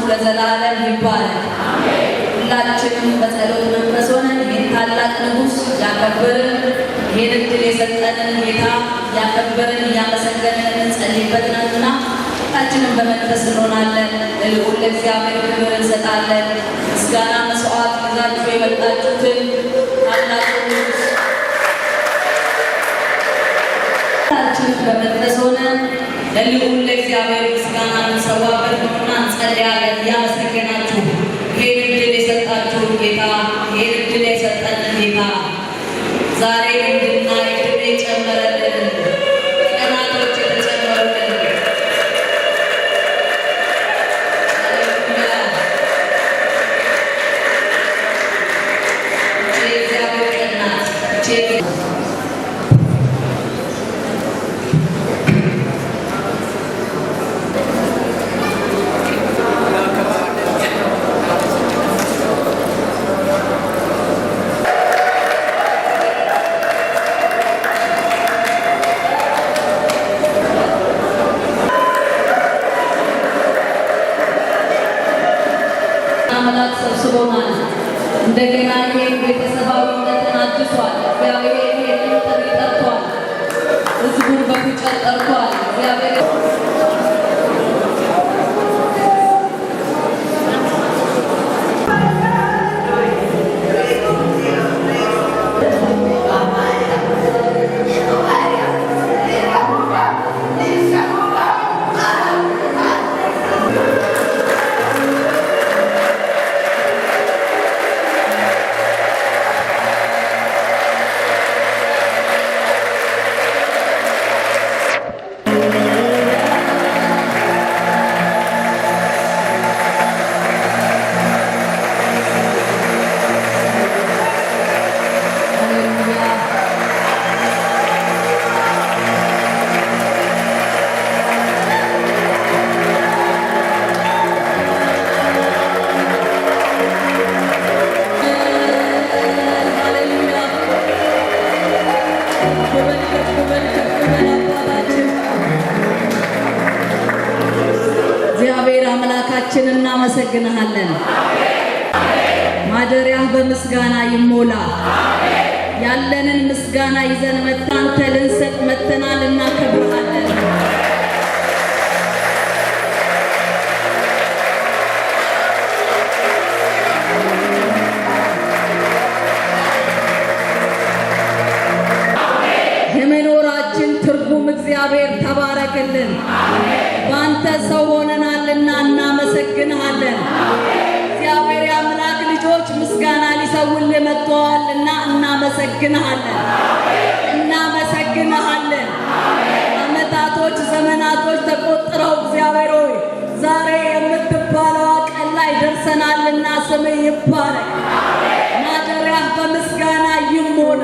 ለዘላለም ይባረክ። ሁላችንም በጸሎት መንፈስ ሆነን ይህን ታላቅ ንጉሥ ያከበርን ይህን ዕድል የሰጠንን ጌታ ያከበርን እያመሰገንን እንጸልይበት ነውና ሁላችንም በመንፈስ እንሆናለን። ለልዑል ለእግዚአብሔር ክብር እንሰጣለን። ምስጋና መስዋዕት ይዛችሁ የመጣችሁትን ታላቁ ንጉሥ ሁላችንም በመንፈስ ሆነን ለልዑል ለእግዚአብሔር ምስጋና እንሰዋበት ነውና እንጸልያለን። እያመሰገናችሁ ይህን ዕድል የሰጣችሁን ጌታ ይህን ዕድል የሰጠንን ጌታ ዛሬ እንድናይ ዕድሜ የጨመረልን ቀናቶች የተጨመሩልን እግዚአብሔር ቀናት አምላክ ሰብስቦናል። እንደገና ይሄን ቤተሰባዊነትን አድሷል። እግዚአብሔር ይሄንን ጥሪ ጠርቷል። ሕዝቡን በፍቅር ጠርቷል። እግዚአብሔር እግዚአብሔር አምላካችን እናመሰግንሃለን። ማደሪያህ በምስጋና ይሞላ። ያለንን ምስጋና ይዘን መጣንተ ልንሰጥ መተናል። እናከብርሃለን። የመኖራችን ትርጉም እግዚአብሔር ተባረክልን። ባንተ ሰው ሆነናልና እናመሰግንሃለን። እግዚአብሔር የአምላክ ልጆች ምስጋና ሊሰውልህ መጥተዋልና እናመሰግንሃለን። እናመሰግንሃለን። ዓመታቶች ዘመናቶች ተቆጥረው እግዚአብሔር ሆይ ዛሬ የምትባለው ቀን ላይ ደርሰናልና ስምህ ይባረክ። ማደሪያህ በምስጋና ይሞላ።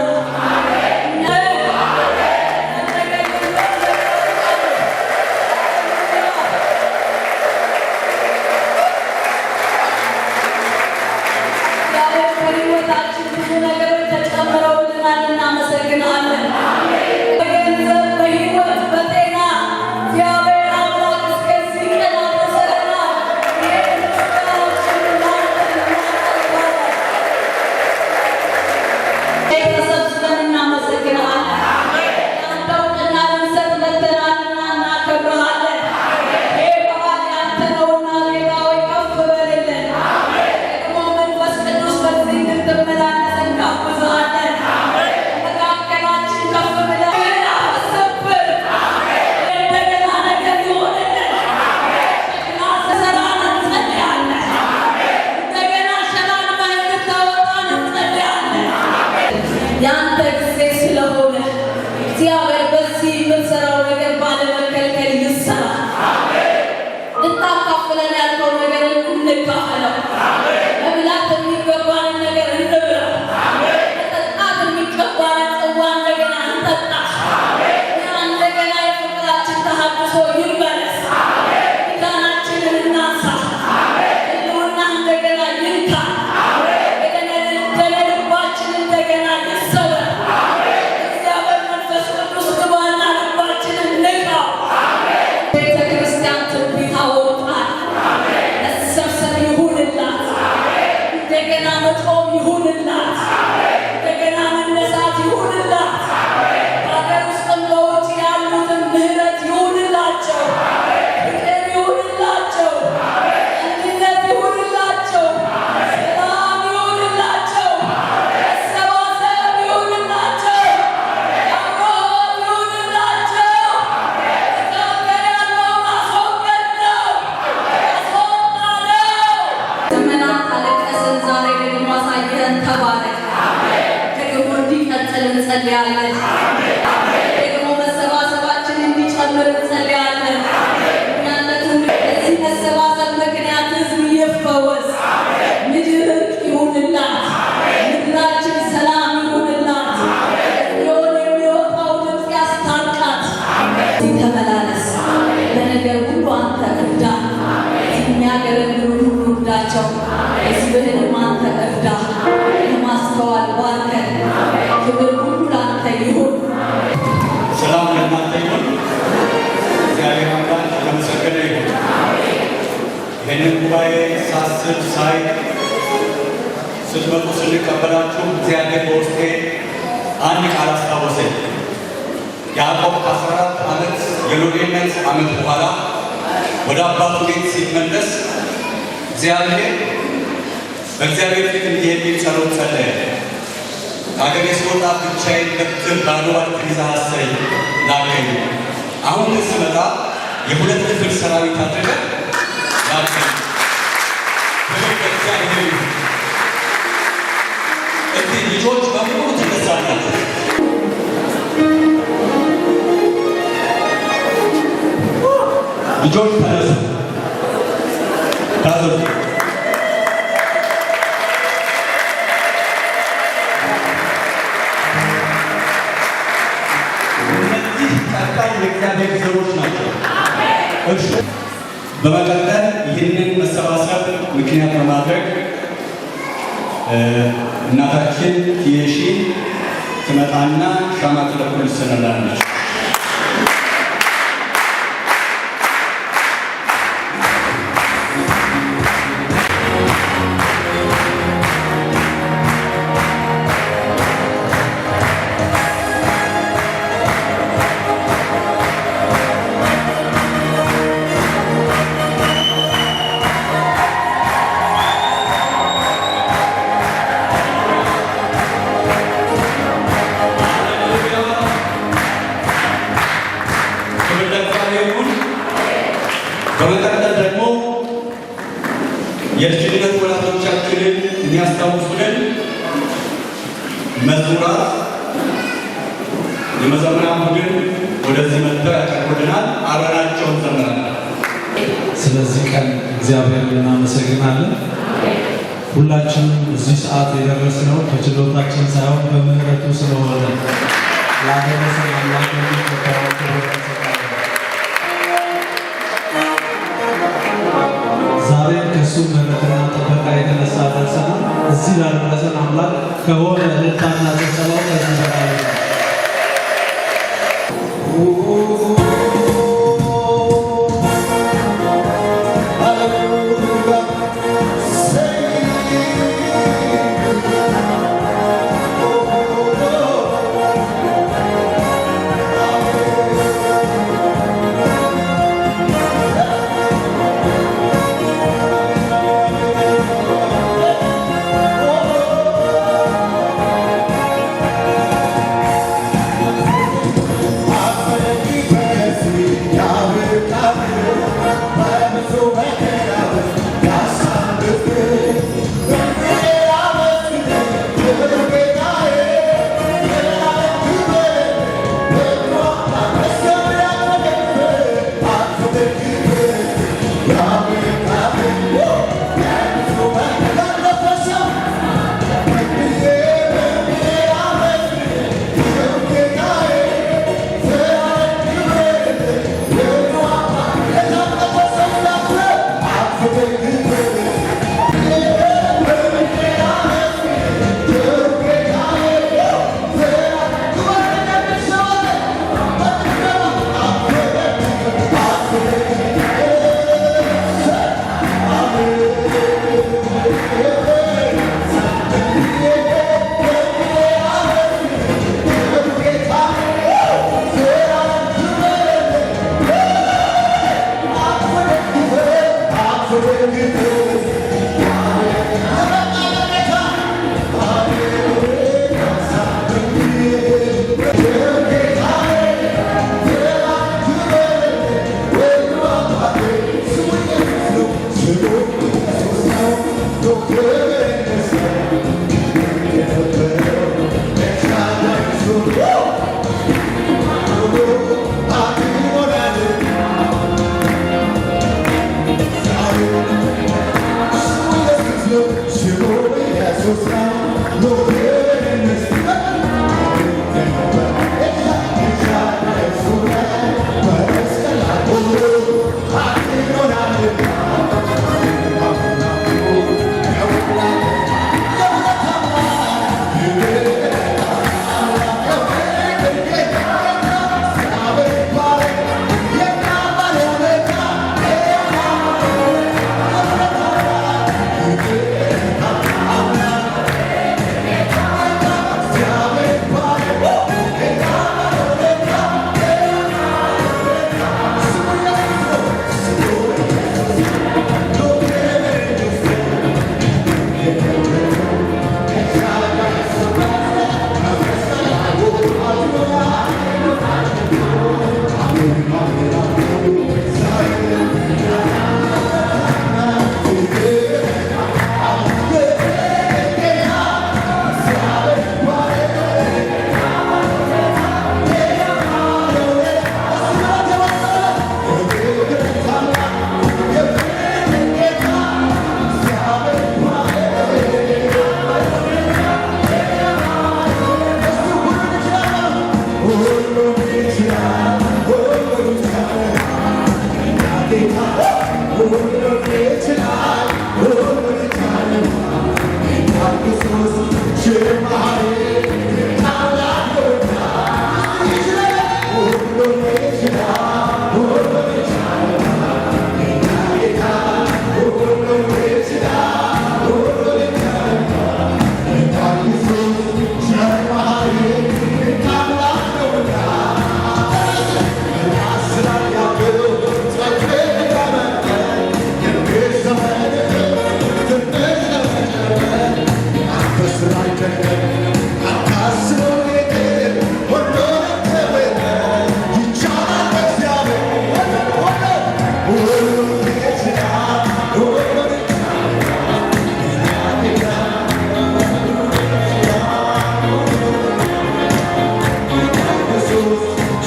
ያንተ ጊዜ ስለሆነ እግዚአብሔር በዚህ የምንሰራው ነገር ባለመከልከል ይሰራ። ልታካፍለን ያልከው ነገር እንካፈለው። መብላት የሚገባንን ነገር እንብላ። መጠጣት የሚገባንን ጽዋ እንደገና እንጠጣ። እንደገና የፍቅራችን ተሐድሶ ይመለስ። ሚዛናችንን እናንሳ። ህልውና እንደገና ይንካ። ልባችን እንደገና ይሰወር። እግዚአብሔር መንፈስ ቅዱስ ግባና ልባችንን ንካው። ቤተ ክርስቲያን ትንቢት አወጣል። መሰብሰብ ይሁንላት። እንደገና መቆም ይሁንላት። እንደገና መነሳት ይሁንላት። በሀገር ውስጥም በውጭ ያሉትን ምህረት ይሁንላቸው። ፍቅር ይሁንላቸው። አንድነት ይሁንላቸው። ሰላም ይሁንላቸው። መሰባሰብ ይሁንላቸው። አብሮት ይሁንላቸው። መካከል ያለውን አስወገድ ነው። አስወጣ ነው። ዘመናት አለቀስን፣ ዛሬ ደግሞ አሳየን። ተባረክ። ደግሞ እንዲቀጥል እንጸልያለን። ደግሞ መሰባሰባችን እንዲጨምር እንጸልያለን። እኛነቱን በዚህ መሰባሰብ ምክንያት ህዝብ ይፈወስ። ምድር እርቅ ይሁንላት። ምድራችን ሰላም ይሁንላት። የሆነ የሚወጣው ድምፅ ያስታርቃት። ተመላለስ። በነገር ሁሉ አንተ እርዳ። የሚያገለግሉ ሁሉ እርዳቸው። ህዝብህንም አንተ እርዳ። ለማስተዋል ባርከን። ክብር ሁሉ ለአንተ ይሁን። ሰላም ለእናንተ ይሁን። እግዚአብሔር አምላክ የተመሰገነ ይሁን። ይህንን ጉባኤ ሳስብ ሳይ ስትመጡ ስንቀበላችሁ እግዚአብሔር በውስጤ አንድ ቃል አስታወሰኝ። ያዕቆብ ከ14 ዓመት የሎሌነት ዓመት በኋላ ወደ አባቱ ቤት ሲመለስ በእግዚአብሔር ፊት እንዲህ የሚል ጸሎት ጸለየ። ከአገሬ ስወጣ ብቻዬን በትር ባዶ አጥር ይዘህ አሰረኝ ላከኝ። አሁን ግን ስመጣ የሁለት ክፍል ሰራዊት አድርገህ ላከኝ። እግዚአብሔር ይሁን። እስቲ ልጆች በሙሉ ትነሳላችሁ። ልጆች ተነሱ። ታዘዙ። እነዚህ ቀጣይ የእግዚአብሔር ዘሮች ናቸው። እሺ፣ በመቀጠል ይህንን መሰባሰብ ምክንያት በማድረግ እናታችን የሺ ትመጣና ሻማ ትለኩልናለች። በመቀጠል ደግሞ የልጅነት ወላጆቻችንን የሚያስታውሱልን መዝሙራት የመዘምራን ቡድን ወደዚህ መጥተው ያቀርቡልናል። አብረናቸው እንዘምራለን። ስለዚህ ቀን እግዚአብሔርን እናመሰግናለን። ሁላችንም እዚህ ሰዓት የደረስነው በችሎታችን ሳይሆን በምህረቱ ስለሆነ ላደረሰን አምላክ ዛሬም ከእሱ ምሕረትና ጥበቃ የተነሳ ደርሰናል። እዚህ ላደረሰን አምላክ ከሆነ እልልታና ጭብጨባው ከዚህ በላይ ነው።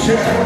Oh,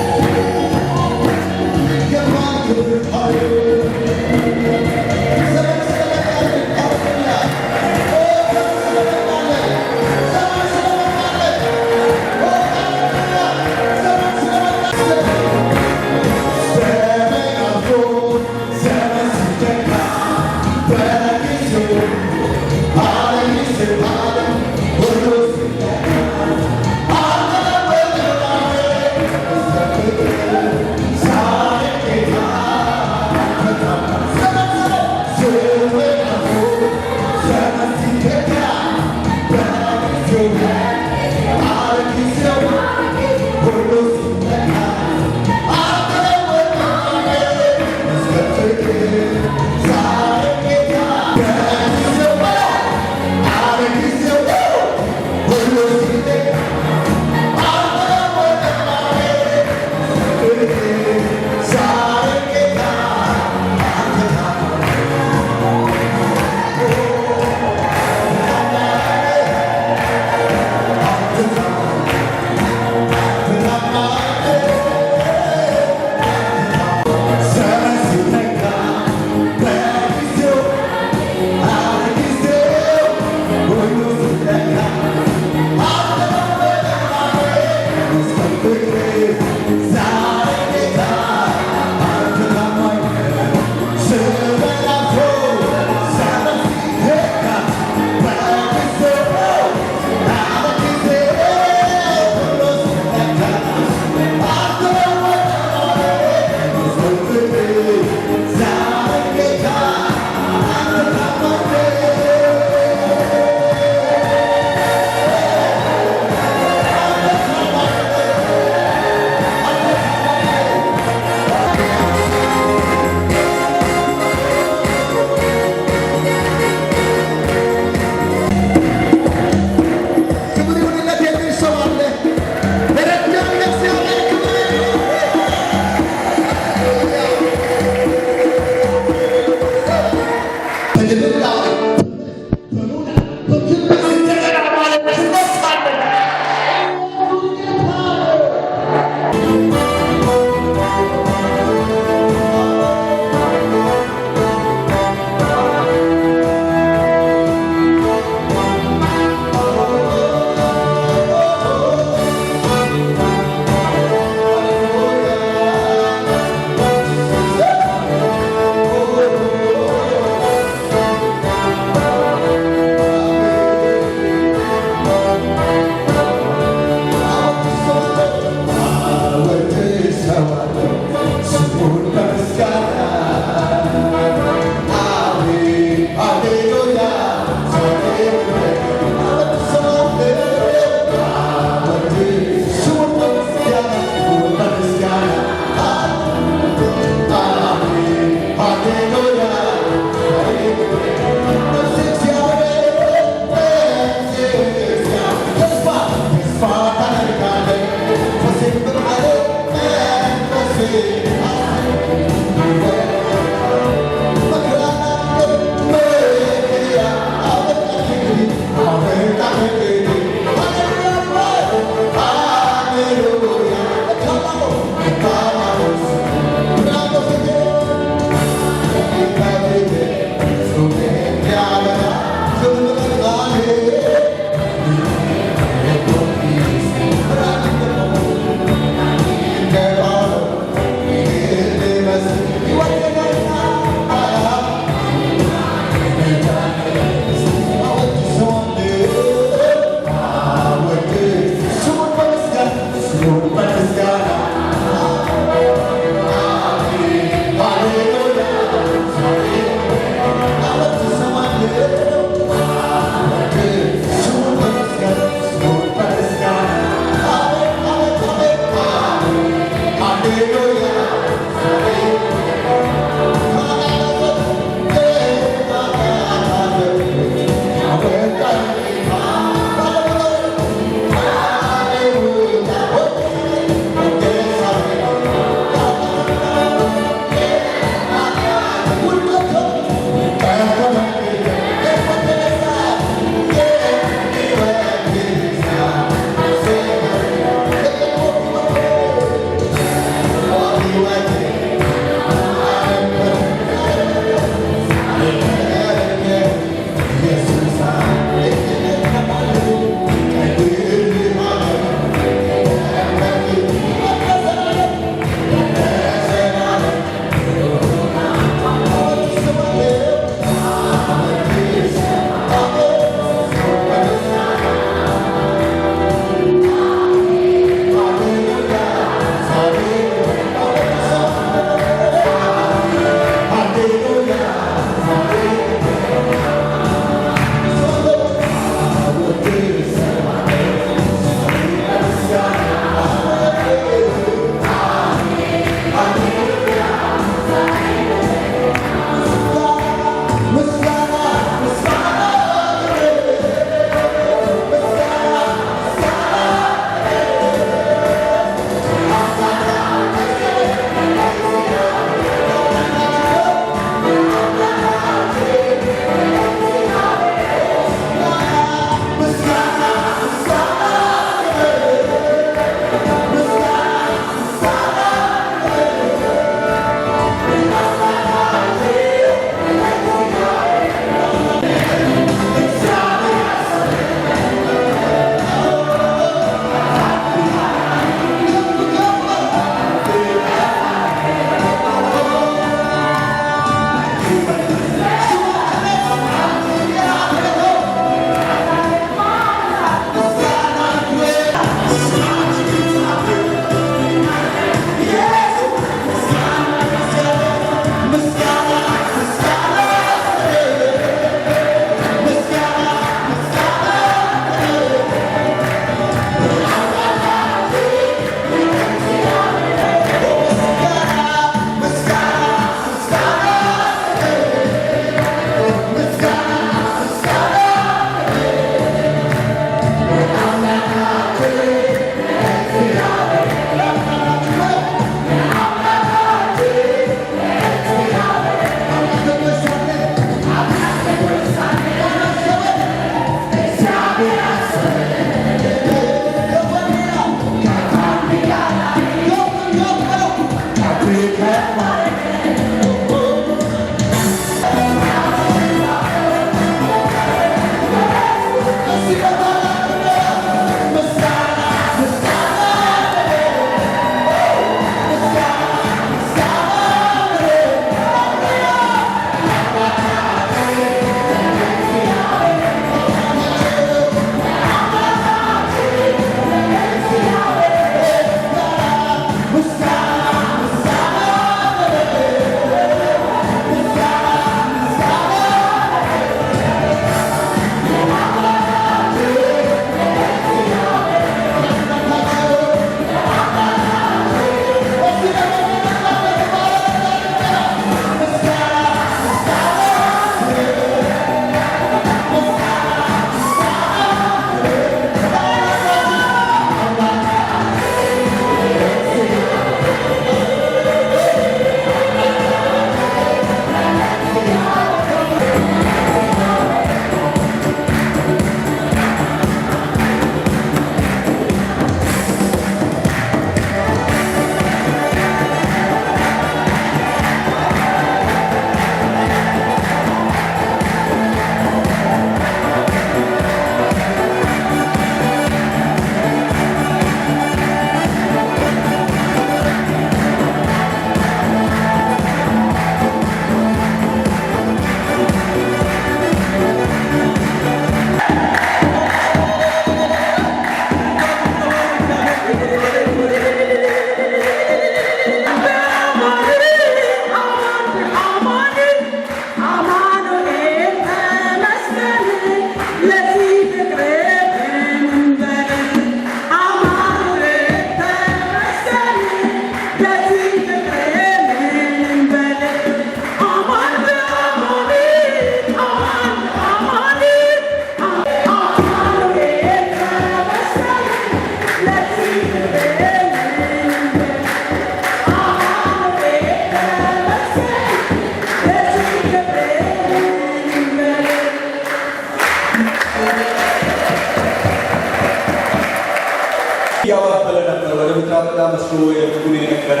በዳ መስሎ የልቡን የነገረ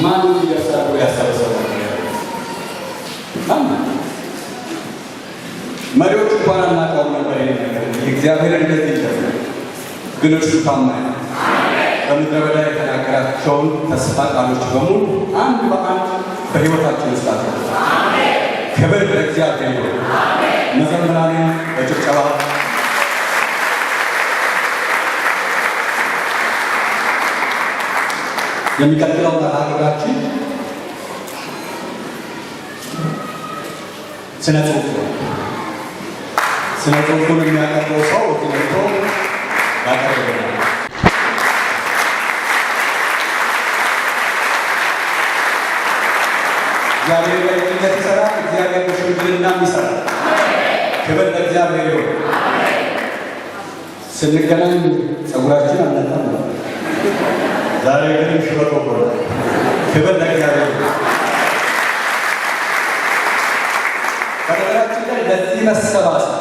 ማን እያሳሩ ያሳሰበ መሪዎች እንኳን አናውቀውም ነበር። ነገር እግዚአብሔር እንደዚህ ይደረግ ግን እርሱ ታማኝ በምድረ በዳ የተናገራቸውን ተስፋ ቃሎች በሙሉ አንድ በአንድ በሕይወታችን ውስጥ አለ። ክብር ለእግዚአብሔር ይሁን። መዘምራንን በጭብጨባ የሚቀጥለው መርሃግብራችን ስነ ጽሑፍ ነው። ስነ ጽሑፉን የሚያቀርበው ሰው ወኪልቶ ያቀርብልናል። እግዚአብሔር በልጅነት ይሰራል። እግዚአብሔር በሽምግልና ይሰራል። ክብር ለእግዚአብሔር ይሁን። ስንገናኝ ፀጉራችን አልነጣም ነው። ዛሬ ግን ሽበቶ ሆነ። ክብር ለእግዚአብሔር ይሁን። በነገራችን ላይ ለዚህ መሰባሰብ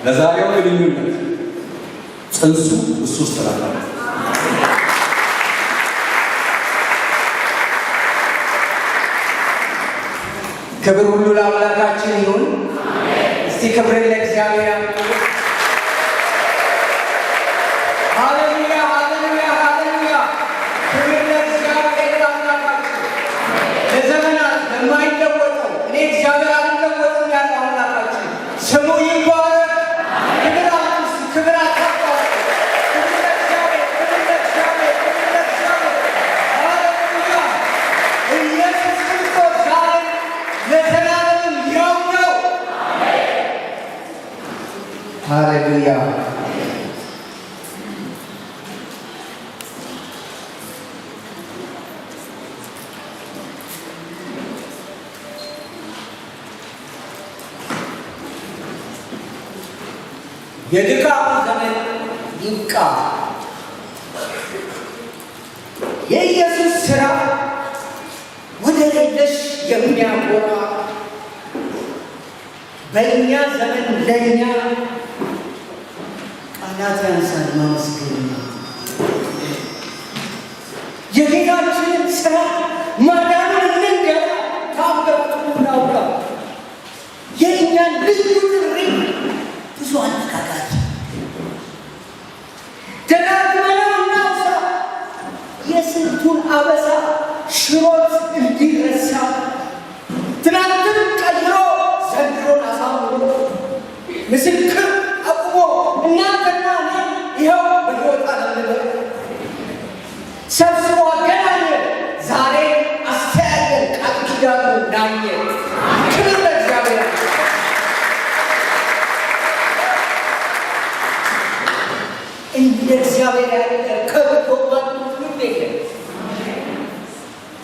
ለዛሬው ግንኙነት ጽንሱ እሱ ውስጥ ነበር። ክብር ሁሉ ለአምላካችን ይሁን። እስቲ ክብርን ለእግዚአብሔር ያምጡ። ሃሌሉያ ሃሌሉያ ሃሌሉያ። ክብር ለእግዚአብሔር ለአምላካችን ለዘመናት ለማይለወጠው እኔ እግዚአብሔር አልለወጥም ያለ አምላካችን ስሙ ይባረክ። ክብር አምጡ። ክብር አታቋርጡ። ክብር ለእግዚአብሔር ክብር ለእግዚአብሔር ክብር ለእግዚአብሔር። ሃሌሉያ። ኢየሱስ ክርስቶስ ዛሬ ለዘላለም ያው ነው። ሃሌሉያ። የድካሙ ዘመን ይብቃ። የኢየሱስ ሥራ ወደር የለሽ የሚያኮራ በእኛ ዘመን ለእኛ ቃላት ያንሳል ማመስገን። የጌታችንን ሥራ ማዳኑን እንንገር፣ ታምራቱን እናውራ። የእኛን ልዩ ጥሪ ብዙ አነጋጋሪ ደጋግመነው እናውሳ። የስንቱን አበሳ ሽሮት እንዲረሳ ትናንትን ቀይሮ ዘንድሮን አሳምሮ ምስክር አቁሞ እናንተና እኔ ይኸው በሕይወት አለንበት። ሰብስቦ አገናኘ፣ ዛሬ አስተያየን፣ ቃል ኪዳኑ ዳኘ። ክብር ለእግዚአብሔር። እንደ እግዚአብሔር ያለ ከብቶ ማንም የለም።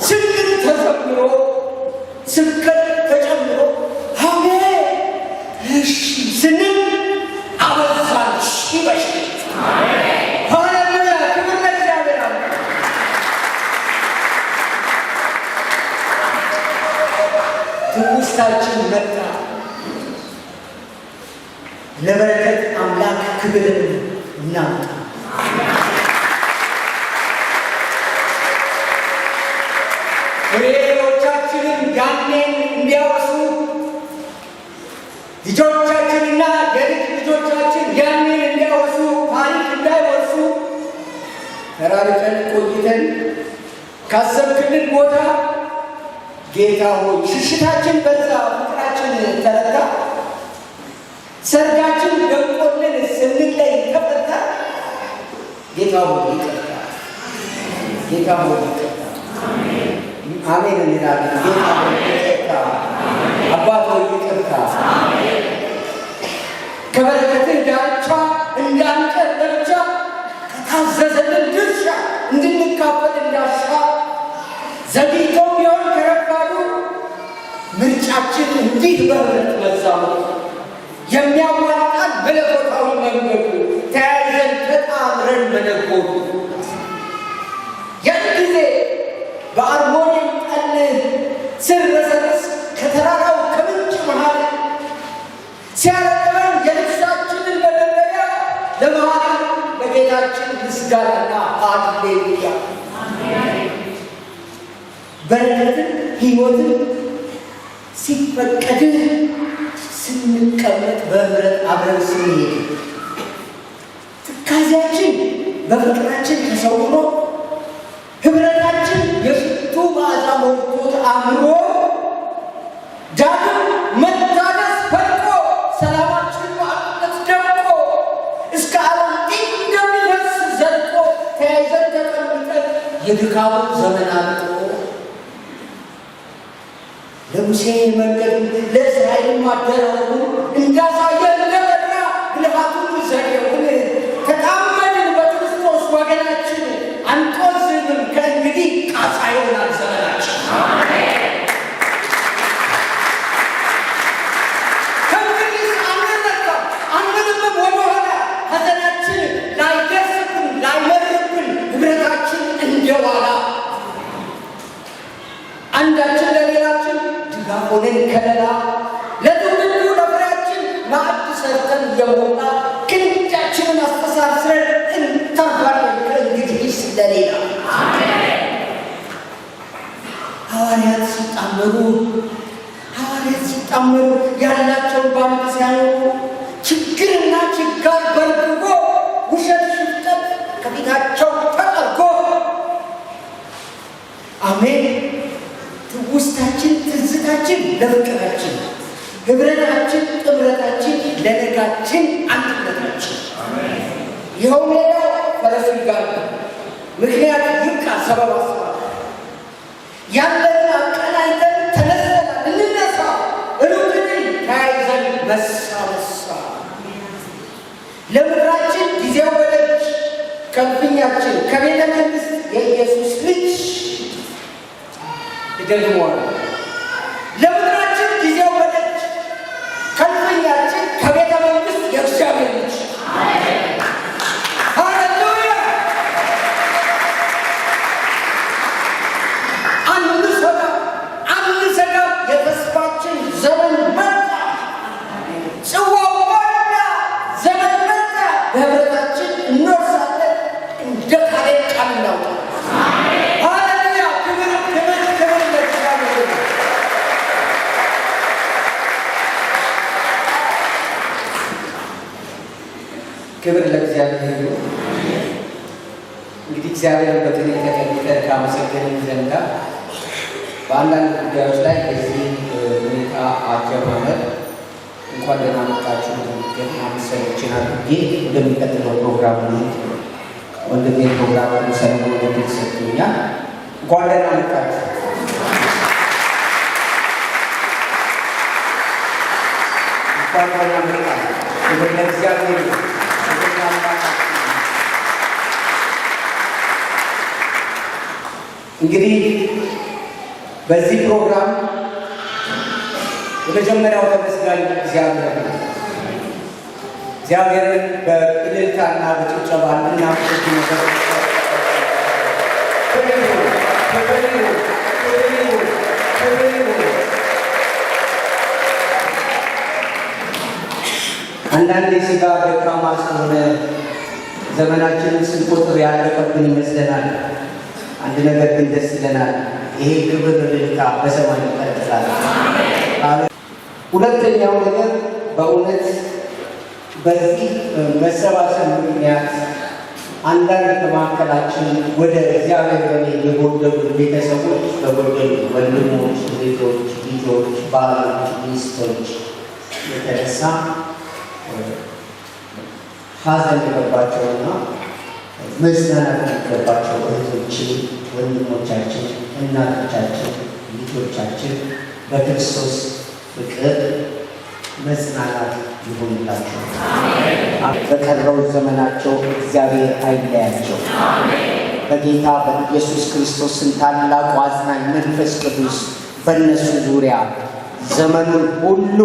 ስግድ ተዘምሮ ስብከት ተጨምሮ አሜን እሺ ስንል አበዛን ሺ በሺ። ሃሌሉያ ክብር ለእግዚአብሔር። ትውስታችን መጣ። ለበረከት አምላክ ክብርን እናምጣ። ፍሬዎቻችንን ያኔን እንዲያወሱ ልጆቻችንና የልጅ ልጆቻችን ያኔን እንዲያወሱ ታሪክ እንዳይወርሱ ተራርቀን ቆይተን ካሰብክልን ቦታ ጌታ ሆይ ሽሽታችን በዛ፣ ፍቅራችን ተረታ፣ ሰርጋችን ደምቆልን ስንለይ ተፈታ። ጌታ ሆይ ይቅርታ፣ ጌታ ሆይ ይቅርታ። አሜን እንላለን። ጌታ ሆይ ይቅርታ፣ አባት ሆይ ይቅርታ። ከበረከትህ ዳርቻ እንዳንቀር ለብቻ ከታዘዘልን ድርሻ እንድንካፈል እንዳሻ ዘግይቶ ቢሆን ከረፋዱ ምርጫችን እንዲህ በህብረት መዛመድ የሚያዋጣን መለኮታዊ መንገዱ ተያይዘን ተጣምረን መነጎዱ ያን ጊዜ በአርሞኒየም ጠል ስር መሰረስ ከተራራው ከምንጭ መሃል ሲያረጥበን የልብሳችንን መደረጊያ ለመሃል ሃሌሉያ። በረከትን ሕይወትን ሲፈቀድ ስንቀመጥ በህብረት አብረን ስንሄድ ትካዜያችን በፍቅራችን ተሰውሮ ህብረታችን የሽቱ መዓዛ ሞልቶት አምሮ ዳግም መታደስ ፈጥሮ ሰላማችን በአንድነት ደምቆ እስከ ዓለም ጥግ እንደሚደርስ ዘልቆ ተያይዘን ተቀምጠን የድካሙን ዘመን አልቆ ለሙሴ መንገድ ለእስራኤል ማደረጉን እንዳሳየ እንደበራ ብልሃቱን ዘዴውን ተጣመድን በክርስቶስ ወገናችን አንቆዝምም ከእንግዲህ ቃሳ ይሆናል ዘመናችን። ከእንግዲህ አንረካም አንልምም ወደኋላ ሐዘናችን ላይደርስብን ላይመርብን ህብረታችን እንደዋላ አንዳችን ለሌላችን ድጋፍ ሆነን ከለላ ለትውልዱ ለፍሬያችን ማዕድ ሰርተን እየሞላ ክንዳችንን አስተሳስረን እንተርፋለን ከእንግዲህ ስለሌላ። ሐዋርያት ሲጣመሩ ያላቸውን በአንድ ሲያኖሩ ችግርና ችጋር በርግጎ ውሸት ሽፍጠት ከፊታቸው ተጠርጎ አሜን ውስጣችን ትዝታችን ለፍቅራችን ህብረታችን ጥምረታችን ለነጋችን አንድነታችን ይኸው ሜዳው ፈረሱ ይጋልባል ምክንያት ይብቃ ሰበብ አስባል ያለንን አቀናይተን ተነስተናል እንነሳ ሩቅንን ተያይዘን መሳ ለምድራችን ጊዜው በደጅ ከልፍኛችን ከቤተ መንግሥት የኢየሱስ ልጅ ይደግመዋል ለምድራችን ጊዜው በደጅ ከልፍኛችን ከቤተ መንግሥት የእግዚአብሔር ልጅ ሃሌሉያ። አንሰጋም የተስፋችን ዘመን መጣ ጽዋው ሞላ ዘመን መጣ በህብረታችን እንወርሳለን እንደ ካሌብ ቃል እናውጣለን። ክብር ለእግዚአብሔር ይሁን። እንግዲህ እግዚአብሔርን በቅኔ ተቀኝተን ካመሰገንን ዘንዳ በአንዳንድ ጉዳዮች ላይ በዚህ ሁኔታ አጀማመር እንኳን ደህና መጣችሁ ግን አመሰግናችን አድርጌ እንደሚቀጥለው ፕሮግራም ወንድሜ ፕሮግራም ሰለሞን ወንድሜ ሰጥቶኛል። እንኳን ደህና መጣችሁ። እንኳን ደህና መጣችሁ። ክብር ለእግዚአብሔር ይሁን። እንግዲህ በዚህ ፕሮግራም የመጀመሪያው ተመስጋኝ እግዚአብሔርን በእልልታና በጭብጨባ እንድናመሰግን አንዳንድ የሥጋ ደካማ ስለሆነ ዘመናችንን ስንቆጥር ያለቀብን ይመስለናል። አንድ ነገር ግን ደስ ይለናል። ይሄ ክብር እልልታ በሰማይ ይቀጥላል። ሁለተኛው ነገር በእውነት በዚህ መሰባሰብ ምክንያት አንዳንድ ከመካከላችን ወደ እግዚአብሔር በመሄድ የጎደሉ ቤተሰቦች በጎደሉ ወንድሞች፣ ልጆች፣ ባሎች፣ ሚስቶች የተነሳ ሐዘን የገባቸውና መጽናናት የሚገባቸው እህቶች፣ ወንድሞቻችን፣ እናቶቻችን፣ ልጆቻችን በክርስቶስ ፍቅር መጽናናት ይሁንላቸው። በቀረው ዘመናቸው እግዚአብሔር አይለያቸው። በጌታ በኢየሱስ ክርስቶስን ታላቁ አጽናኝ መንፈስ ቅዱስ በእነሱ ዙሪያ ዘመኑን ሁሉ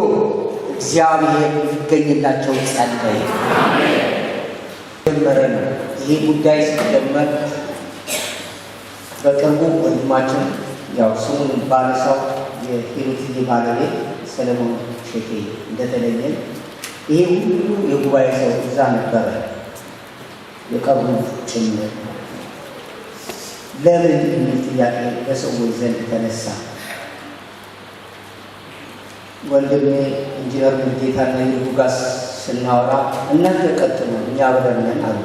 እግዚአብሔር ይገኝላቸው ጸለይ። ጀመረ ነው። ይሄ ጉዳይ ሲጀመር በቅርቡ ወንድማችን ያው ስሙን ባነሳው የሂሩትዬ ባለቤት ሰለሞን ሼቴ እንደተለየን ይሄ ሁሉ የጉባኤ ሰው እዛ ነበረ የቀብሩ ጭምር ለምን የሚል ጥያቄ በሰዎች ዘንድ ተነሳ። ወንድሜ ኢንጂነር ሙሉጌታና ይልዱ ጋር ስናወራ እናንተ ቀጥሉ እኛ አብረን ነን አሉ።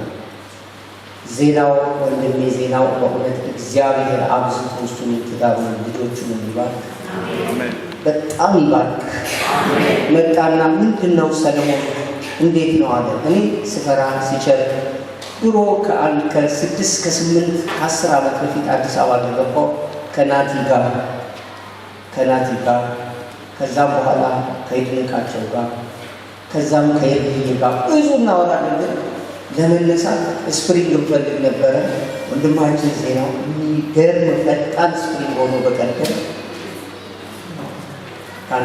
ዜናው ወንድሜ ዜናው በእውነት እግዚአብሔር አብዝቶ ውስጡን ትዳሩን ልጆቹን ይባርክ፣ በጣም ይባርክ። መጣና ምንድን ነው ሰለሞን እንዴት ነው አለ። እኔ ስፈራ ሲቸር ድሮ ከ6 ከ8 ከ10 ዓመት በፊት አዲስ አበባ ገባሁ ከናቲ ጋር ከዛም በኋላ ከይድነቃቸው ጋር ከዛም ከየብዬ ጋር ብዙ እናወራለን። ለመነሳት ስፕሪንግ እንፈልግ ነበረ። ወንድማችን ዜናው የሚገርም ፈጣን ስፕሪንግ ሆኖ በቀደም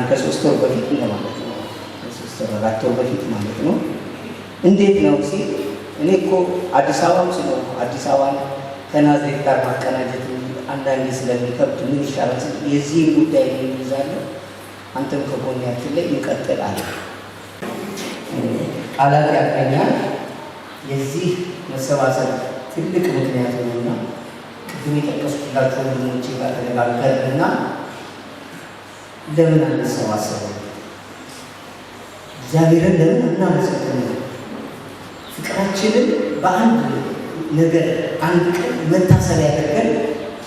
ከ3 ወር በፊት ማለት ነው 4 ወር በፊት ማለት ነው። እንዴት ነው ሲል እኔ እኮ አዲስ አበባም ስለሆንኩ አዲስ አበባን ከናዝሬት ጋር ማቀናጀት አንዳንዴ ስለሚከብድ ምን ይሻላል የዚህ ጉዳይ ይይዛለሁ አንተም ከጎናችን ላይ እንቀጥላለን። ቃላት ያገኛል። የዚህ መሰባሰብ ትልቅ ምክንያት ነውና ቅድም የጠቀስኩላችሁ ወንድሞቼ ጋር ተነጋገርንና ለምን አንሰባሰብም? እግዚአብሔርን ለምን እናመሰግናለን? ፍቅራችንን በአንድ ነገር አንድ ቀን መታሰቢያ ያደርገን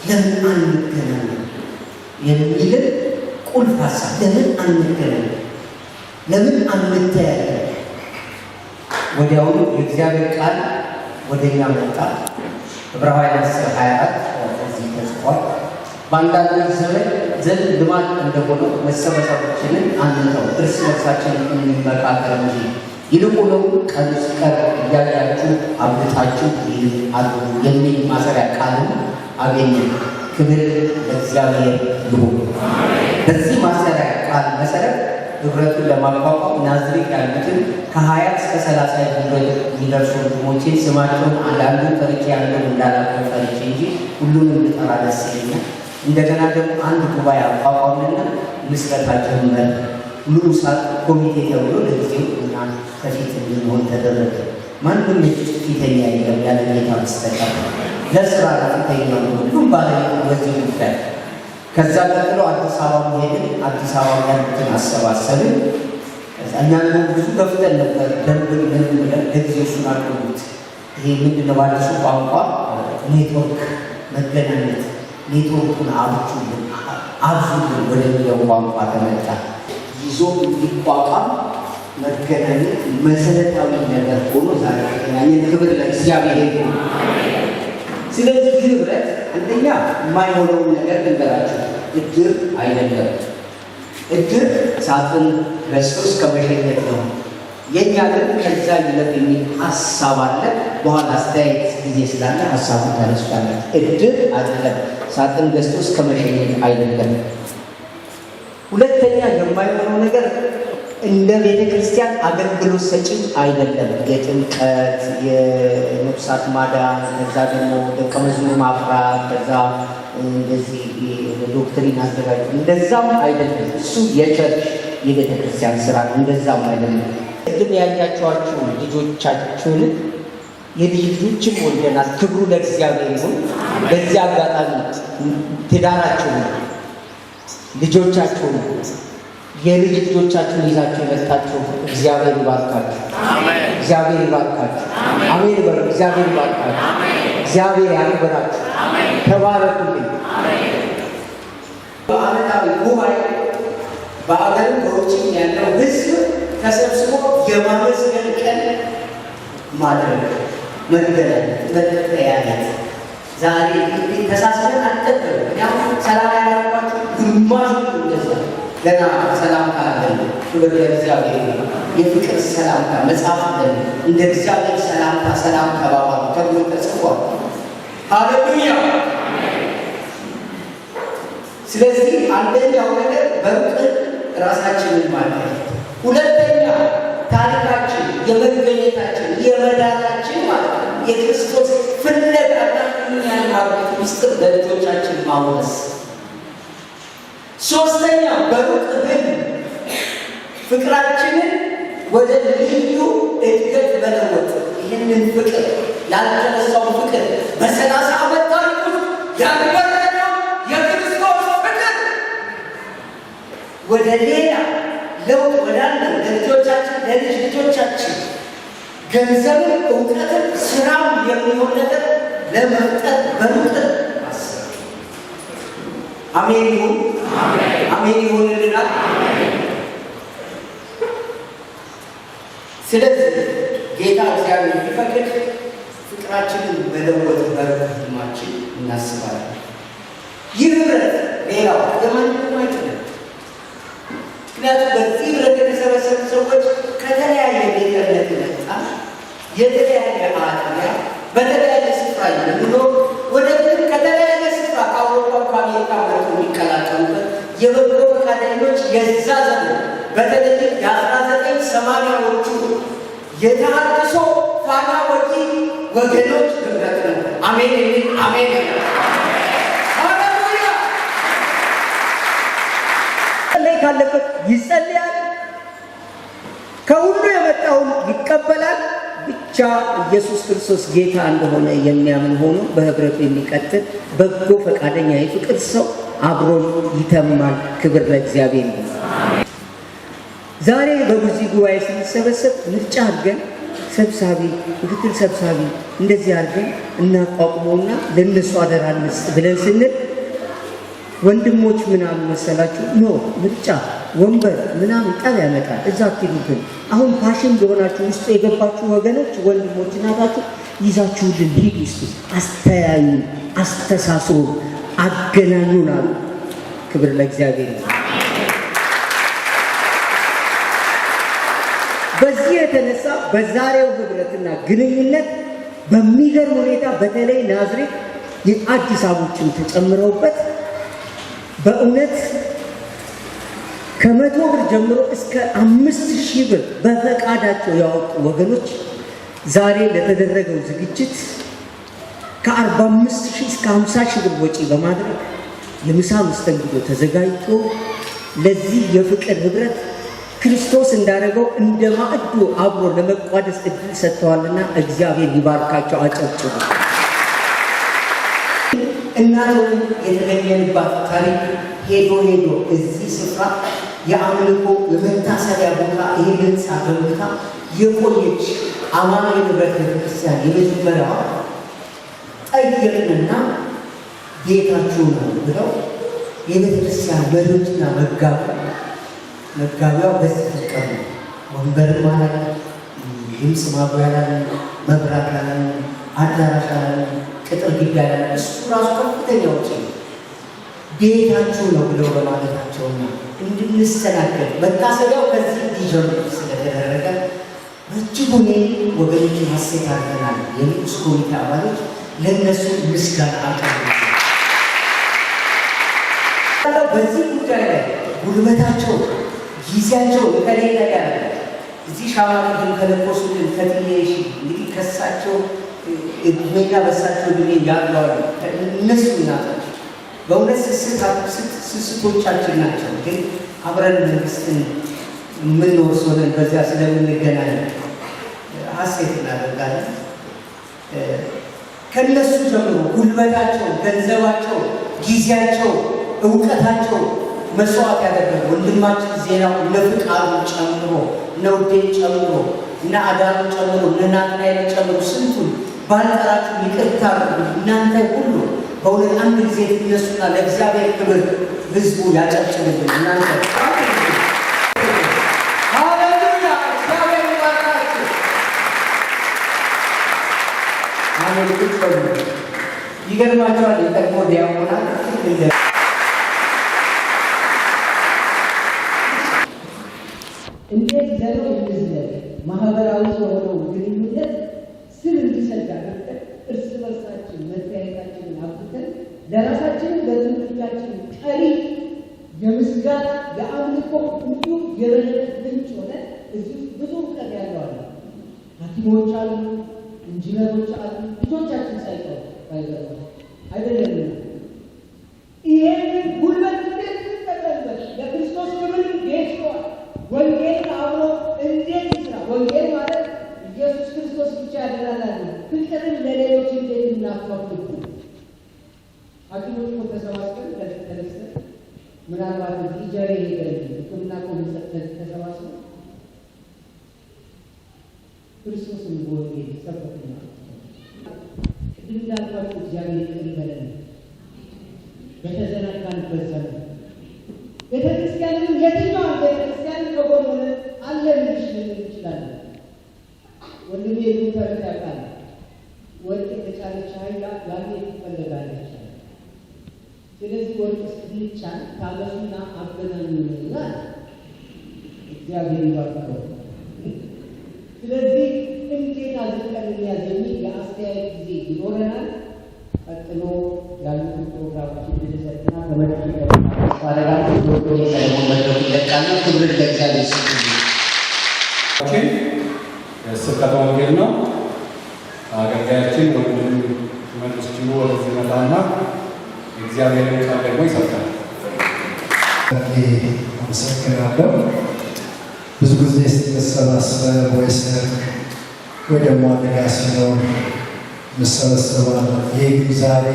ለምን አንገናኝም የሚልን ቁልፍ ሀሳብ ለምን አንገናኝም? ለምን አንተያየም? ወዲያውኑ የእግዚአብሔር ቃል ወደኛ መጣ። ዕብራውያን 10:24 እዚህ ተጽፏል። በአንዳንዶች ዘንድ ልማድ እንደሆነው መሰባሰባችንን አንተው፣ እርስ በርሳችን እንመካከር እንጂ ይልቁንም ቀኑ ሲቀርብ እያያችሁ አብልጣችሁ ይህን አድርጉ የሚል ማሰሪያ ቃልን አገኘን። ክብር ለእግዚአብሔር ይሁን። በዚህ ማሰሪያ ቃል መሰረት ህብረቱን ለማቋቋም ናዝሬት ያሉትን ከ20 እስከ 30 የሚደርሱ ወንድሞቼን ስማቸውን አንዳንዱን ፈርቼ ያለውን እንዳላውቀው ፈርቼ እንጂ ሁሉንም ልጠራ ደስ ይለኛል። እንደገና ደግሞ አንድ ጉባኤ አቋቋምንና ምስረታ ጀመርን። ሙሉ ሰዓት ኮሚቴ ተብሎ ለጊዜው እና ከፊት እንድንሆን ተደረገ። ማንም ፊተኛ የለም ያለ ጌታ በስተቀር። ለስራ ፊተኛ ነው ሁሉም ባለቤት በዚህ ጉዳይ። ከዛ ቀጥሎ አዲስ አበባ ሄድን። አዲስ አበባ ያሉትን አሰባሰብን። እኛ ብዙ ገፍተን ነበር። ደንብ ምን ብለን ለጊዜው እሱን አቅርቡት። ይሄ ምንድነው ባለሱ ቋንቋ ኔትወርክ መገናኘት፣ ኔትወርኩን አብዙልን ወደሚለው ቋንቋ ተመጣ። ይዞ እንዲቋቋም መገናኘት መሰረታዊ ነገር ሆኖ ዛሬ ተገናኘን። ክብር ለእግዚአብሔር ይሁን። ስለዚህ ህብረት አንደኛ የማይሆነውን ነገር ልንገራችሁ፣ እድር አይደለም። እድር ሳጥን በስቶስ ከመሸኘት ነው። የኛ ግን ከዛ ይለፍ የሚል ሀሳብ አለ። በኋላ አስተያየት ጊዜ ስላለ ሀሳቡ ታነሱታላችሁ። እድር አይደለም፣ ሳጥን በስቶስ ከመሸኘት አይደለም። ሁለተኛ የማይሆነው ነገር እንደ ቤተ ክርስቲያን አገልግሎት ሰጪ አይደለም። የጥምቀት የነፍሳት ማዳን፣ ከዛ ደግሞ ደቀ መዝሙር ማፍራት፣ ከዛ እንደዚህ ዶክትሪን አዘጋጅ፣ እንደዛም አይደለም። እሱ የቸርች የቤተ ክርስቲያን ስራ ነው። እንደዛም አይደለም። ቅድም ያያቸዋችሁ ልጆቻችሁን የልጅ ልጆችም ወልደናል። ክብሩ ለእግዚአብሔር ይሁን። በዚህ አጋጣሚ ትዳራችሁን፣ ልጆቻችሁን፣ የልጅ ልጆቻችሁን ይዛችሁ የመጣችሁ እግዚአብሔር ይባርካችሁ። እግዚአብሔር ይባርካችሁ። አሜን በሉ። እግዚአብሔር ይባርካችሁ። እግዚአብሔር ያክብራችሁ። ተባረኩልኝ። በዓመታዊ ጉባኤ በአገርም በውጭም ያለው ሕዝብ ተሰብስቦ የማመስገን ቀን ማድረግ፣ መገናኘት፣ መተያየት። ዛሬ ተሳስበን አንጠብቅም። ያው ሰላም ያላልኳችሁ ግማሹ እንደዛ ገና ሰላምታ አለን። ክብር ለእግዚአብሔር። የፍቅር ሰላምታ መጽሐፍ አለን። እንደ እግዚአብሔር ሰላምታ ሰላም ተባባሉ ተብሎ ተጽፏል። ሃሌሉያ። ስለዚህ አንደኛው ነገር በሩቅ ራሳችንን ማለት፣ ሁለተኛ ታሪካችን፣ የመገኘታችን፣ የመዳናችን ማለት ነው የክርስቶስ ፍለጋና እኛን ማግኘት ምስጢር ለልጆቻችን ማውረስ። ሶስተኛ በሩቅ ግን ፍቅራችንን ወደ ልዩ እድገት መለወጥ። ይህንን ፍቅር ያልተነሳው ፍቅር በ30 ዓመት ታሪክ ውስጥ ወደ ሌላ ለውጥ ወዳለው ለልጆቻችን ለልጅ ልጆቻችን ገንዘብን፣ እውቀትን፣ ስራም የሚሆን ነገር ለመፍጠር በምክር አስብ። አሜን ይሁን። አሜን ይሁንልናል። ስለዚህ ጌታ እግዚአብሔር ቢፈቅድ ፍቅራችንን መለወጥ በህልማችን እናስባለን። ይህ ህብረት ሌላው ለማንም አይደለም። ምክንያቱም በዚህ ህብረት የተሰበሰቡ ሰዎች ከተለያየ ቤተ እምነት መጣ፣ የተለያየ አጥቢያ፣ በተለያየ ስፍራ የሚኖር ወደፊት ከተለያየ ስፍራ ከአውሮፓ ከአሜሪካ መጥቶ የሚቀላቀሉበት የበጎ ፈቃደኞች የዛ ዘመን በተለይ የ1980ዎቹ የተሃድሶ ፋና ወጊ ወገኖች ህብረት ነው። አሜን የሚል አሜን። ሃሌሉያ። ላይ ካለበት ይጸልያል፣ ከሁሉ የመጣውን ይቀበላል። ብቻ ኢየሱስ ክርስቶስ ጌታ እንደሆነ የሚያምን ሆኖ በህብረቱ የሚቀጥል በጎ ፈቃደኛ የፍቅር ሰው አብሮን ይተማል። ክብር ለእግዚአብሔር ይሁን። ዛሬ በዚህ ጉባኤ ስንሰበሰብ ምርጫ አድርገን ሰብሳቢ፣ ምክትል ሰብሳቢ እንደዚህ አድርገን እናቋቁመውና ለነሱ አደራ እንስጥ ብለን ስንል ወንድሞች ምናምን መሰላችሁ ኖ ምርጫ ወንበር ምናምን ጠብ ያመጣል። እዛ አትሄዱብን። አሁን ፋሽን የሆናችሁ ውስጥ የገባችሁ ወገኖች ወንድሞች እናታችሁ ይዛችሁልን ሂዱ። እስኪ አስተያዩ፣ አስተሳስሩ፣ አገናኙን አሉ። ክብር ለእግዚአብሔር ይሁን። በዚህ የተነሳ በዛሬው ህብረትና ግንኙነት በሚገርም ሁኔታ በተለይ ናዝሬት የአዲስ አበቦችን ተጨምረውበት በእውነት ከ100 ብር ጀምሮ እስከ 5000 ብር በፈቃዳቸው ያወጡ ወገኖች ዛሬ ለተደረገው ዝግጅት ከ45000 እስከ 50000 ብር ወጪ በማድረግ የምሳ መስተንግዶ ተዘጋጅቶ ለዚህ የፍቅር ህብረት ክርስቶስ እንዳደረገው እንደ ማዕዱ አብሮ ለመቋደስ እድል ሰጥተዋልና እግዚአብሔር ይባርካቸው። አጨብጭቡ። እናቶች የተገኘንባት ታሪክ ሄዶ እዚህ ስፍራ የአምልኮ የመታሰቢያ ቦታ ይሄ ህንፃ ገንብታ የቆየች አማኑኤል ህብረት ቤተክርስቲያን የመጀመሪያዋ ጠየቅንና ቤታችሁ ነው ብለው የቤተክርስቲያን መሪዎችና መጋቢያው በዚህ ተቀሙ። ወንበርም አላለ፣ ድምፅ ማጉያ አላለ፣ መብራት አላለ፣ አዳራሽ አላለ፣ ቅጥር ግቢ አላለ። እሱ ራሱ ከፍተኛ ወጪ ቤታችሁ ነው ብለው በማለታቸውና እንድንስተናገድ መታሰቢያው ከዚህ እንዲጀምር ስለተደረገ በእጅጉ ወገኖችን ሀሴት አድርገናል። የንጉሥ ኮሚቴ አባሎች ለእነሱ ምስጋና አቀርባለሁ። በዚህ ጉዳይ ላይ ጉልበታቸው ጊዜያቸው ከሌላ ጋር እዚህ ሻማን ከለኮሱልን ከትዬሽ እንግዲህ ከሳቸው እድሜና በሳቸው እድሜ ያለዋል እነሱ ናቸው። በእውነት ስስቶቻችን ናቸው። ግን አብረን መንግስትን የምንወርስ ሆነን በዚያ ስለምንገናኝ ሀሴት እናደርጋለን። ከእነሱ ጀምሮ ጉልበታቸው፣ ገንዘባቸው፣ ጊዜያቸው፣ እውቀታቸው መስዋዕት ያደረገ ወንድማችን ዜናው እነ ፍቃዱ ጨምሮ እነ ውዴን ጨምሮ እነ አዳሩን ጨምሮ እነ ናትናኤልን ጨምሮ ስንቱን ባልጠራችሁ ይቅርታ እናንተ ሁሉ በእውነት አንድ ጊዜ ትነሱና ለእግዚአብሔር ክብር ህዝቡ ያጨብጭብልን። እናንተ ሃሌሉያ! እግዚአብሔር ይባርካችሁ። አሜን። ይገርማችኋል። የቀድሞ ዲያቆናት እንዴት ዘለው እንዝለል ማህበራዊ የሆነው ግንኙነት ስር እንዲሰዳ አድርገን እርስ በርሳችን መተያየታችንን አብዝተን ለራሳችን ለትምህርታችን ቀሪ የምስጋና የአምልኮ እንዲሁም የበረከት ምንጭ ሆነ እዚህ ብዙ እውቀት ያለው አለ። ሐኪሞች አሉ፣ ኢንጂነሮች አሉ፣ ልጆቻችን ሳይቀሩ ባይገርም አይደለም። ይሄንን ጉልበት እንዴት እንጠቀምበት? ለክርስቶስ ክብር እንዴት ነው? ወንጌል አብሮ እንዴት ይስራ? ወንጌል ማለት ኢየሱስ ክርስቶስ ብቻ ያደራላል። ፍቅርን ለሌሎች እንዴት እናካፍል? ሐኪሞች ተሰባስበን ተነስተን ምናልባት ዲጀሬ ሄደን ሕክምና ቆመሰጠን ተሰባስበ ክርስቶስን በወንጌል ሰበክና ቅድም እንዳልኳችሁ እግዚአብሔር ይቅር ይበለን። በተዘናጋንበት ዘመን ቤተክርስቲያንን የትኛውን ቤተክርስቲያን ከጎን አለን እንችላለን። ወንድሜ ሉተር ያውቃል። ወርቅ የተጫነች ኃይል ያኔ ትፈልጋለች። ስለዚህ ወርቅ ስትጫን ታመሱና አገናኙ ይላል እግዚአብሔር ይባርከው። ስለዚህ እንዴት አዝቀን እንያዝ የሚል የአስተያየት ጊዜ ይኖረናል። ቀጥሎ ያሉትን ፕሮግራሞች እንድንሰጥና በመድረክ ባለጋቸው ዶክተር ሰለሞን መድረኩ ይለቃል። ክብር ለእግዚአብሔር ይሁን። ስብከተ ወንጌል ነው። አገልጋያችን ወንድም መንግስቱ ወደዚህ መጣና እግዚአብሔርን ቃል ደግሞ ይሰብካል። አመሰግናለሁ። ብዙ ጊዜ ስንሰባሰብ ወይ ሰርግ ወይ ደግሞ አደጋ ሲኖር እንሰበሰባለን። ይህ ግን ዛሬ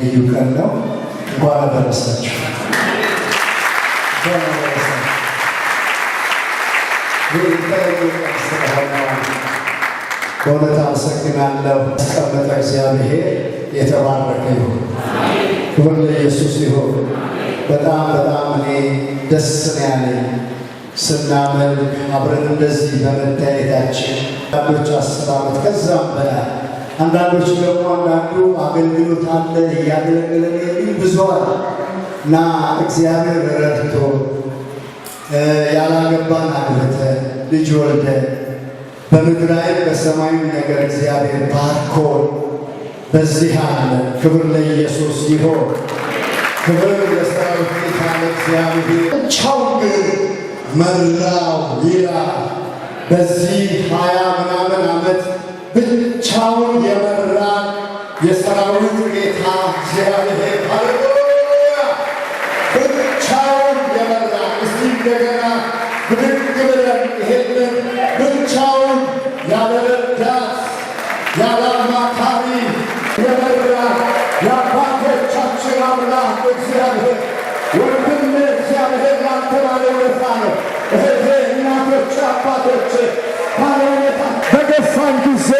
ልዩ ቀን ነው። እንኳን አደረሳችሁ። በእውነት አመሰግናለሁ። ያስቀመጠ እግዚአብሔር የተባረከ ይሁን። ክብር ለኢየሱስ ይሁን። በጣም እኔ ደስ ነው ያለኝ ስናመልክ አብረን እንደዚህ በመታየታችን። አንዳንዶች 10 ዓመት ከዛም በላይ፣ አንዳንዶች ደግሞ አንዳንዱ አገልግሎት አለ እያገለገለን የሚል ብዙ አለ እና እግዚአብሔር ረድቶ ያላገባን አግብተን ልጅ ወልደን በምድራዊ በሰማዩ ነገር እግዚአብሔር ባርኮ በዚህ አለ። ክብር ለኢየሱስ ይሁን። ክብር ለሰራዊት ጌታ ለእግዚአብሔር። ብቻውን መራው ይላል። በዚህ 20 ምናምን ዓመት ብቻውን የመራ የሰራዊት ጌታ እግዚአብሔር ሃሌሉያ፣ ብቻውን የመራ። እስቲ እንደገና ብድግ ብለን ይሄንን ብቻውን ያለ ረዳት ያለ አማካሪ የመራ የአባቶቻችን አምላክ እግዚአብሔር ወንድም እግዚአብሔር ላንተ ባለውለታ ነው። እህቴ፣ እናቶች፣ አባቶች ባለውለታ በገፋን ጊዜ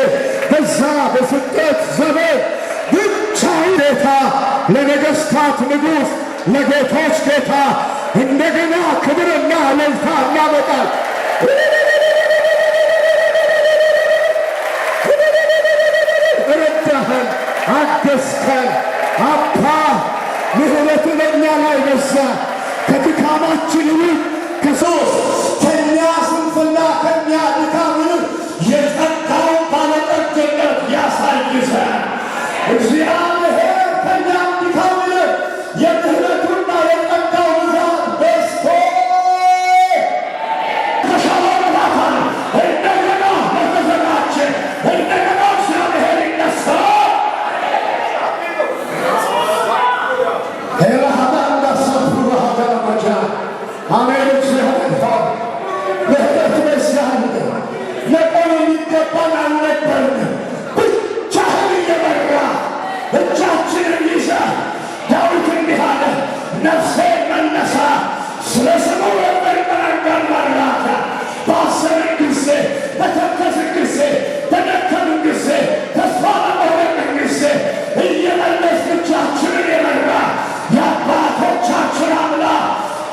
በዛ በስደት ዘመን ብቻውን ጌታ ለነገሥታት ንጉሥ ለጌቶች ጌታ እንደገና ክብርና እልልታ እናመጣል። ረዳኸን፣ አገዝከን አባ። ምሕረት በእኛ ላይ በዛ። ከድካማችን ይልቅ ከኛ ስንፍና ከኛ ድካም ይልቅ የጸጋውን ባለጠግነት ያሳይዘን እግዚአብሔር። ከኛም ድካም ይልቅ የምሕረቱና የጸጋው ብዛት በዝቶ ተሻለናታል። እንደገና ለተዘጋጀ እንደገና እግዚአብሔር ይነሳል። አሜን። እግዚአብሔር በህይወት በዚያን ለቆም የሚገባን አልነበርንም። ብቻህን እየመራ እጃችንን ይዘህ ዳዊት እንዲህ አለ፣ ነፍሴ መነሳ ስለ ስሙ የምርመረገር መራታ። ባሰብን ጊዜ፣ በተከዝን ጊዜ፣ በደከምን ጊዜ፣ ተስፋ በቆረጥን ጊዜ እየመለስ እጃችንን የመራ የአባቶቻችን አምላክ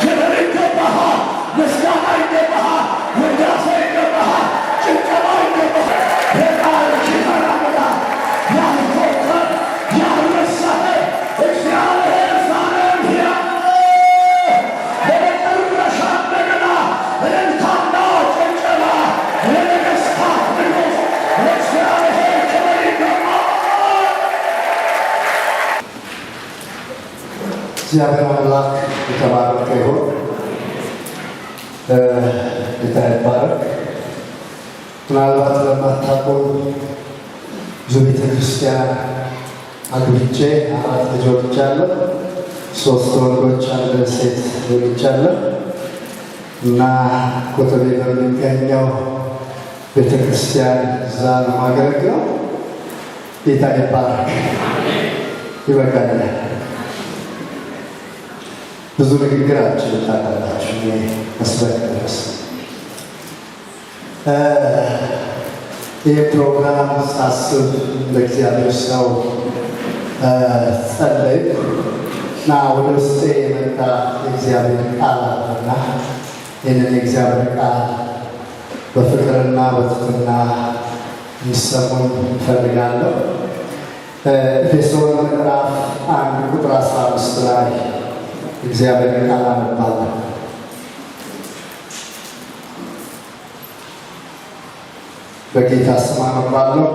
ክብር ይገባሃል፣ ምስጋና ይገባሃል፣ ውዳሴ ይገባሃል፣ ጭብጨባ ይገባሃል። የቃል ኪዳን አምላክ ያልተውከን ያልረሳኸን እግዚአብሔር ዛሬም ሕያው ነው። በመጨረሻ እንደገና እልልታና ጭብጨባ ለነገሥታት ንጉሥ ለእግዚአብሔር ክብር ይገባል። እግዚአብሔር አምላክ የተባረከ ይሁን። ጌታ ይባረክ። ምናልባት ለማታውቁ ብዙ ቤተ ክርስቲያን አግብቼ 4 ልጆች አለሁ። 3 ወንዶች፣ 1 ሴት ልጆች አለሁ እና ኮተቤ በሚገኘው ቤተ ክርስቲያን እዛ ነው የማገለግለው። ጌታ ይባረክ። ይበቃኛል። ብዙ ንግግር አልችልም ታውቃላችሁ። መስበክ ድረስ ይህ ፕሮግራም ሳስብ ለእግዚአብሔር ሰው ጸለይ እና ወደ ውስጤ የመጣ የእግዚአብሔር ቃል አለና ይህንን የእግዚአብሔር ቃል በፍቅርና በትህትና እንዲሰሙኝ እፈልጋለሁ። ኤፌሶን ምዕራፍ 1 ቁጥር 15 ላይ እግዚአብሔር ቃል አነባለሁ። በጌታ ስም አነባለሁ።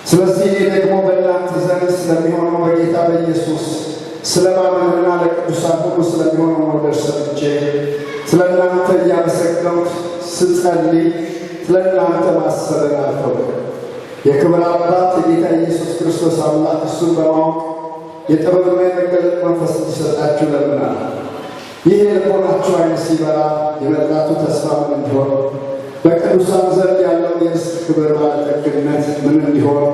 ስለዚህ እኔ ደግሞ በእናንተ ዘንድ ስለሚሆነው በጌታ በኢየሱስ ስለማመንና ለቅዱሳን ሁሉ ስለሚሆነው መውደድ ሰምቼ ስለ እናንተ እያመሰገንኩ ስጸልይ ስለ እናንተ ማሰብን አልተውም። የክብር አባት የጌታ ኢየሱስ ክርስቶስ አምላክ እሱን በማወቅ የጥበብና የመገለጥ መንፈስ እንዲሰጣችሁ ለምናለሁ። ይህ የልቦናችሁ ዓይን ሲበራ የመጥራቱ ተስፋ ምን እንዲሆን በቅዱሳን ዘንድ ያለው የርስት ክብር ባለጠግነት ምን እንዲሆን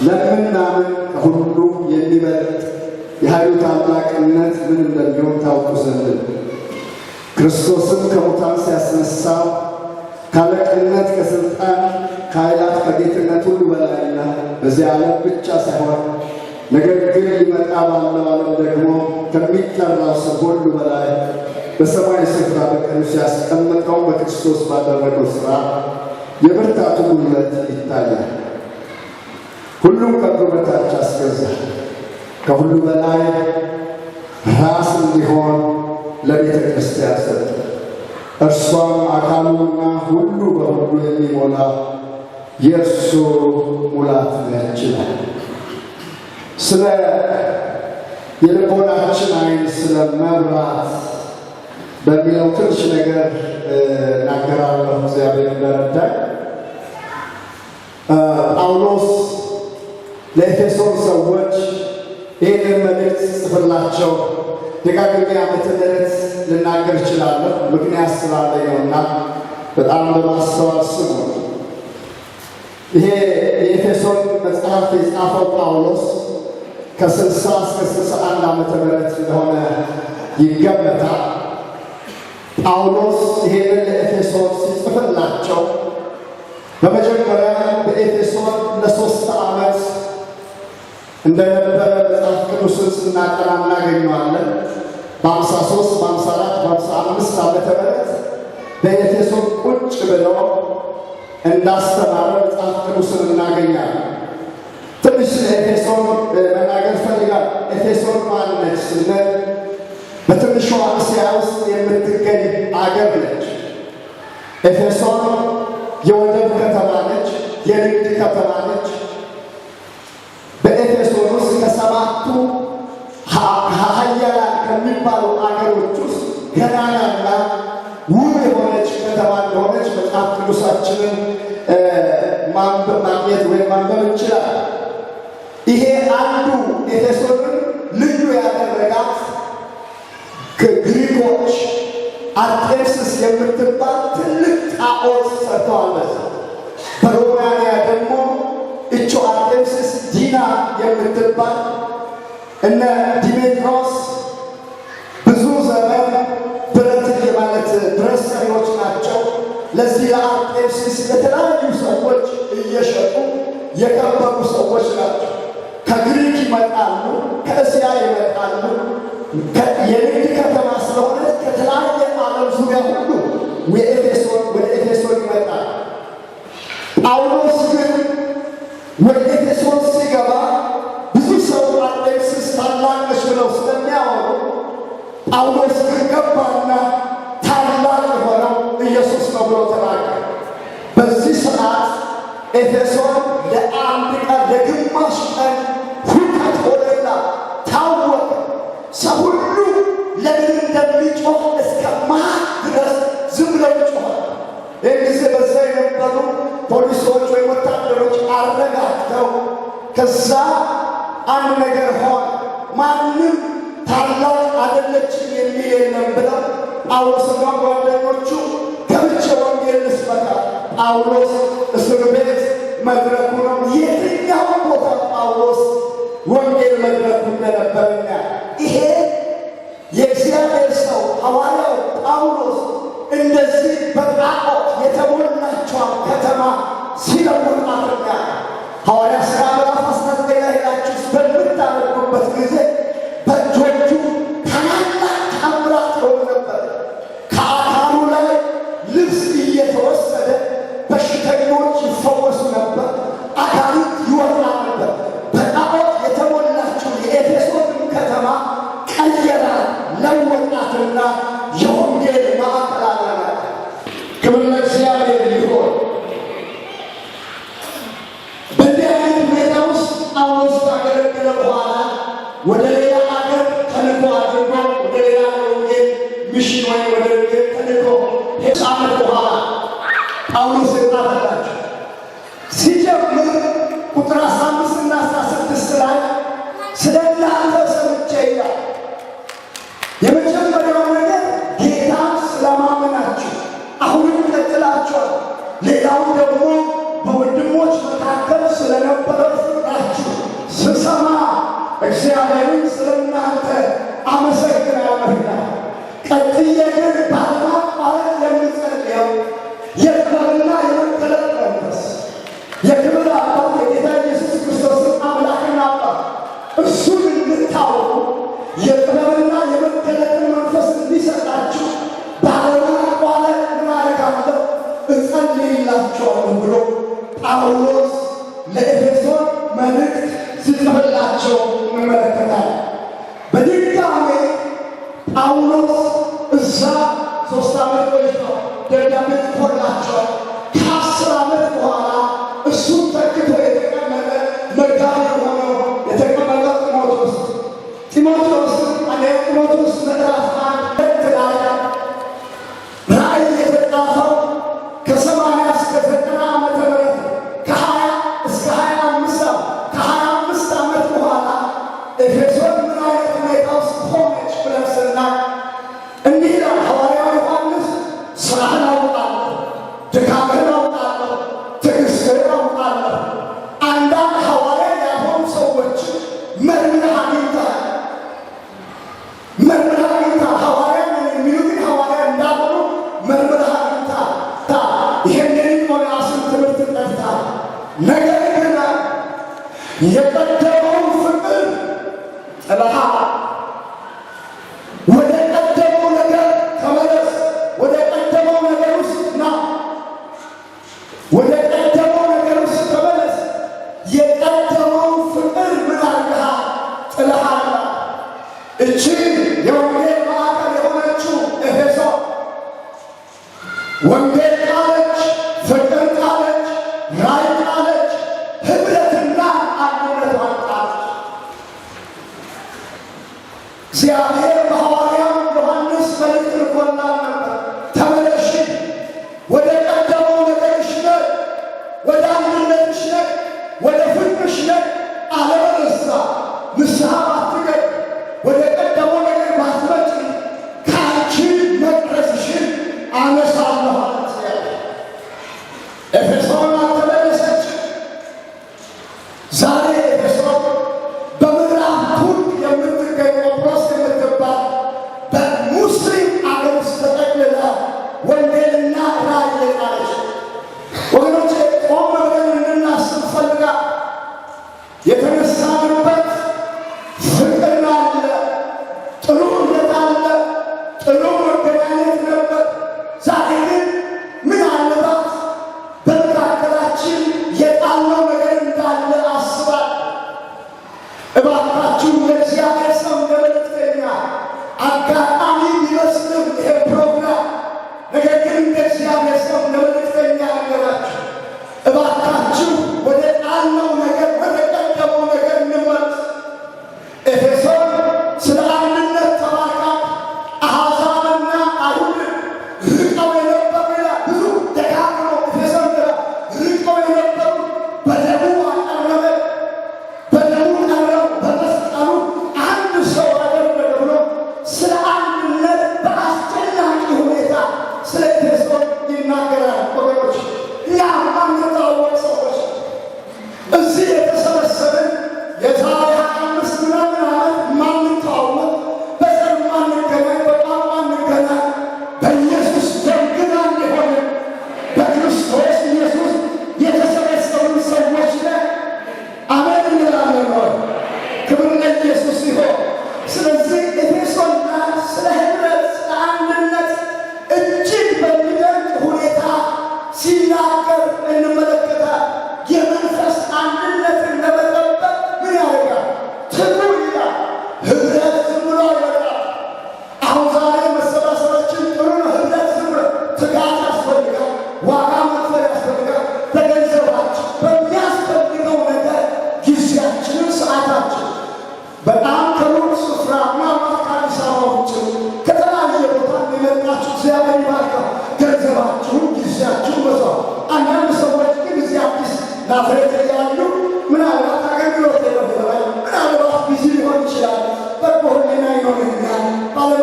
ለምናምን ከሁሉ የሚበልጥ የኃይሉ ታላቅነት ምን እንደሚሆን ታውቁ ዘንድ ክርስቶስን ከሙታን ሲያስነሳው ካለቅነት ከስልጣን ከኃይላት ከጌትነት ሁሉ በላይና በዚህ ዓለም ብቻ ሳይሆን ነገር ግን ሊመጣ ባለው ዓለም ደግሞ ከሚጠራው ስም ሁሉ በላይ በሰማይ ስፍራ በቀኙ ሲያስቀምጠው በክርስቶስ ባደረገው ሥራ የብርታቱ ጉልበት ይታያል። ሁሉም ከእግሩ በታች አስገዛ፣ ከሁሉ በላይ ራስ እንዲሆን ለቤተ ክርስቲያን ሰጠ። እርሷም አካሉና ሁሉ በሁሉ የሚሞላ የእርሱ ሙላት ነች ይላል። ስለ የልቦናችን ዓይን ስለ መብራት በሚለው ትንሽ ነገር እናገራለሁ። እግዚአብሔር እንደረዳኝ ጳውሎስ ለኤፌሶን ሰዎች ይህንን መልእክት ጽፍላቸው ደጋግሜ ዓመተ ምሕረት ልናገር እችላለሁ፣ ምክንያት ስላለኝ ነውና በጣም በማስተዋል ስሙ። ይሄ የኤፌሶን መጽሐፍ የጻፈው ጳውሎስ ከ60 እስከ 61 ዓመተ ምሕረት እንደሆነ ይገመታል። ጳውሎስ ይሄንን ለኤፌሶን ሲጽፍላቸው በመጀመሪያ በኤፌሶን ለ3 ዓመት እንደነበረ መጽሐፍ ቅዱስን ስናጠና እናገኘዋለን። በ53 በ54 በ55 ዓመተ ምሕረት በኤፌሶን ቁጭ ብለው እንዳስተማረ መጽሐፍ ቅዱስን እናገኛለን። ትንሽ ስለ ኤፌሶን መናገር ፈልጋለሁ። ኤፌሶን ማን ነች ስንል በትንሿ እስያ ውስጥ የምትገኝ አገር ነች። ኤፌሶን የወደብ ከተማ ነች፣ የንግድ ከተማ ነች። በኤፌሶን ውስጥ ከ7ቱ ኃያላን ከሚባሉ አገሮች ውስጥ ገናናና ውብ የሆነች ከተማ እንደሆነች መጽሐፍ ቅዱሳችንን ማግኘት ወይም ማንበብ እንችላለን። ይሄ አንዱ ኤፌሶንን ልዩ ያደረጋት ከግሪኮች አርጤምስስ የምትባል ትልቅ ጣዖት ሰርተዋል። በሮማንያ ደግሞ እቹ አርጤምስስ ዲና የምትባል እነ ዲሜጥሮስ ብዙ ዘመን ብረት የማለት ድረስ ሰሪዎች ናቸው። ለዚህ ለአርጤምስስ የተለያዩ ሰዎች እየሸጡ የከበሩ ሰዎች ናቸው። ከግሪክ ይመጣሉ፣ ከእስያ ይመጣሉ። የንግድ ከተማ ስለሆነ ከተለያየ ዓለም ዙሪያ ሁሉ ወደ ኤፌሶን ይመጣል። ጳውሎስ ግን ወደ ኤፌሶን ሲገባ ብዙ ሰው አርጤምስስ ታላቅ ነች ብለው ስለሚያወሩ ጳውሎስ ግን ገባና ታላቅ የሆነው ኢየሱስ ነው ብሎ ተናገረ። በዚህ ሰዓት ኤፌሶን ለአንድ ቀን ለግማሽ ቀን ሁከት ሆነና ታወቀ። ሰው ሁሉ ለምን እንደሚጮህ እስከማያውቅ ድረስ ዝም ብለው ይጮኻል። ይህ ጊዜ በዛ የነበሩ ፖሊሶች ወይም ወታደሮች አረጋግተው ከዛ አንድ ነገር ሆነ። ማንም ታላቅ አይደለችም የሚል የለም ብለው ጳውሎስና ጓደኞቹ ገብቼ ወንጌል ልስበካ። ጳውሎስ እስር ቤት መድረኩ ነው። የትኛው ቦታ ጳውሎስ ወንጌል መድረኩ እንደነበርና ይሄ የእግዚአብሔር ጳውሎስ እንደዚህ በጣዖት የተሞላችውን ከተማ ሲለውጣትና ሐዋርያት ሥራ ምዕራፍ 19 ላይ ሄዳችሁ በምታነቡበት ጊዜ በእጆቹ ታላላቅ ተአምራት ይሆኑ ነበር። ከአካሉ ላይ ልብስ እየተወሰደ በሽተኞች ይፈወሱ ነበር። አጋንንት ይወጣ ነበር። በጣዖት የተሞላችው የኤፌሶን ከተማ ቀየራ፣ ለወጣትና የወንጌል ማዕከል አደረጋት። ክብር ለእግዚአብሔር ይሁን። በዚህ አይነት ሁኔታ ውስጥ ጳውሎስ ካገለገለ በኋላ ወደ ሌላ አገር ተልኮ አድርጎ ወደ ሌላ የወንጌል ሚሽን ወይም ወደ ወንጌል ተልኮ ከዓመት በኋላ ጳውሎስ የጻፈላቸው ሲጀምር ቁጥር 15 እና 16 ላይ ስለ እናንተ ሰምቼ ይላል። የመጀመሪያው ነገር ጌታ ስለማመናችሁ አሁንም ቀጥላችኋል። ሌላው ደግሞ በወንድሞች መካከል ስለነበረው ፍቅራችሁ ስሰማ እግዚአብሔርን ስለ እናንተ አመሰግናለሁ ይላል። ቀጥዬ ግን ባለማቋረጥ የምጸልየው የጥበብና የመገለጥ መንፈስ የክብር አባት የጌታ ኢየሱስ ክርስቶስን አምላክና አባት እሱን እንድታውቁ የጥበብና የመገለጥን መንፈስ እንዲሰጣችሁ ባለማቋረጥ ምን አደርጋለሁ? እጸልይላችኋለሁ ብሎ ጳውሎስ ለኤፌሶን መልእክት ሲጽፍላቸው እንመለከታለን። በድጋሜ ጳውሎስ እዛ 3 ዓመት ቆይቶ ደብዳቤ ጽፎላቸዋል። ከ10 ዓመት በኋላ እሱን ተክቶ የተቀመጠ መጋቢ ሆኖ የተቀመጠ ጢሞቴዎስ አንደኛ ጢሞቴዎስ ምዕራፍ 1 ላይ ራእይ የተጻፈው ከ80 እስከ 90 ዓመተ ምህረት ከ20 እስከ 25 ዓመት በኋላ ኤፌሶን ምን አይነት ሁኔታ ውስጥ ሆነች ብለን ስናይ እንዲህ ይላል ሐዋርያው ዮሐንስ ስራህን አውቃለሁ፣ ድካምህን አውቃለሁ፣ ትዕግስትህን አውቃለሁ። አንዳንድ ሐዋርያ ያልሆኑ ሰዎች መርምረህ አግኝተሃል። ሐዋርያ የሚሉትን ሐዋርያ እንዳልሆኑ መርምረህ አግኝተሃል። ይህንን ቆላስይስ ትምህርት ጠርተሃል። ነገር ግን የቀደመውን ፍቅር ጥለሃል። ወደ ቀደመው ነገር ተመለስ። ወደ ቀደመው ነገር ውስጥ ና። ወደ ቀደመው ነገር ውስጥ ተመለስ። የቀደመውን ፍቅር ምን አድርገሃል? ጥለሃል። እቺ የወንጌል ማዕከል የሆነችው ኤፌሶን ወንጌል ቃለች፣ ፍቅር ቃለች፣ ራዕይ ቃለች፣ ህብረትና አንድነት ቃለች። እግዚአብሔር በሐዋርያው ዮሐንስ መልእክት ልኮላል ነበር። ተመለሽ፣ ወደ ቀደመው ነገርሽ ነይ፣ ወደ አንድነትሽ ነይ፣ ወደ ፍቅርሽ ነይ። አለበለዚያ ንስሐ ባትገቢ፣ ወደ ቀደመው ነገር ባትመጪ ከአንቺ መቅረዝሽን አነሳለሁ አለ እግዚአብሔር። ኤፌሶን አልተመለሰች። ዛሬ ኤፌሶን በምዕራብ ቱርክ የምትገኝ ቆጵሮስ የምትባል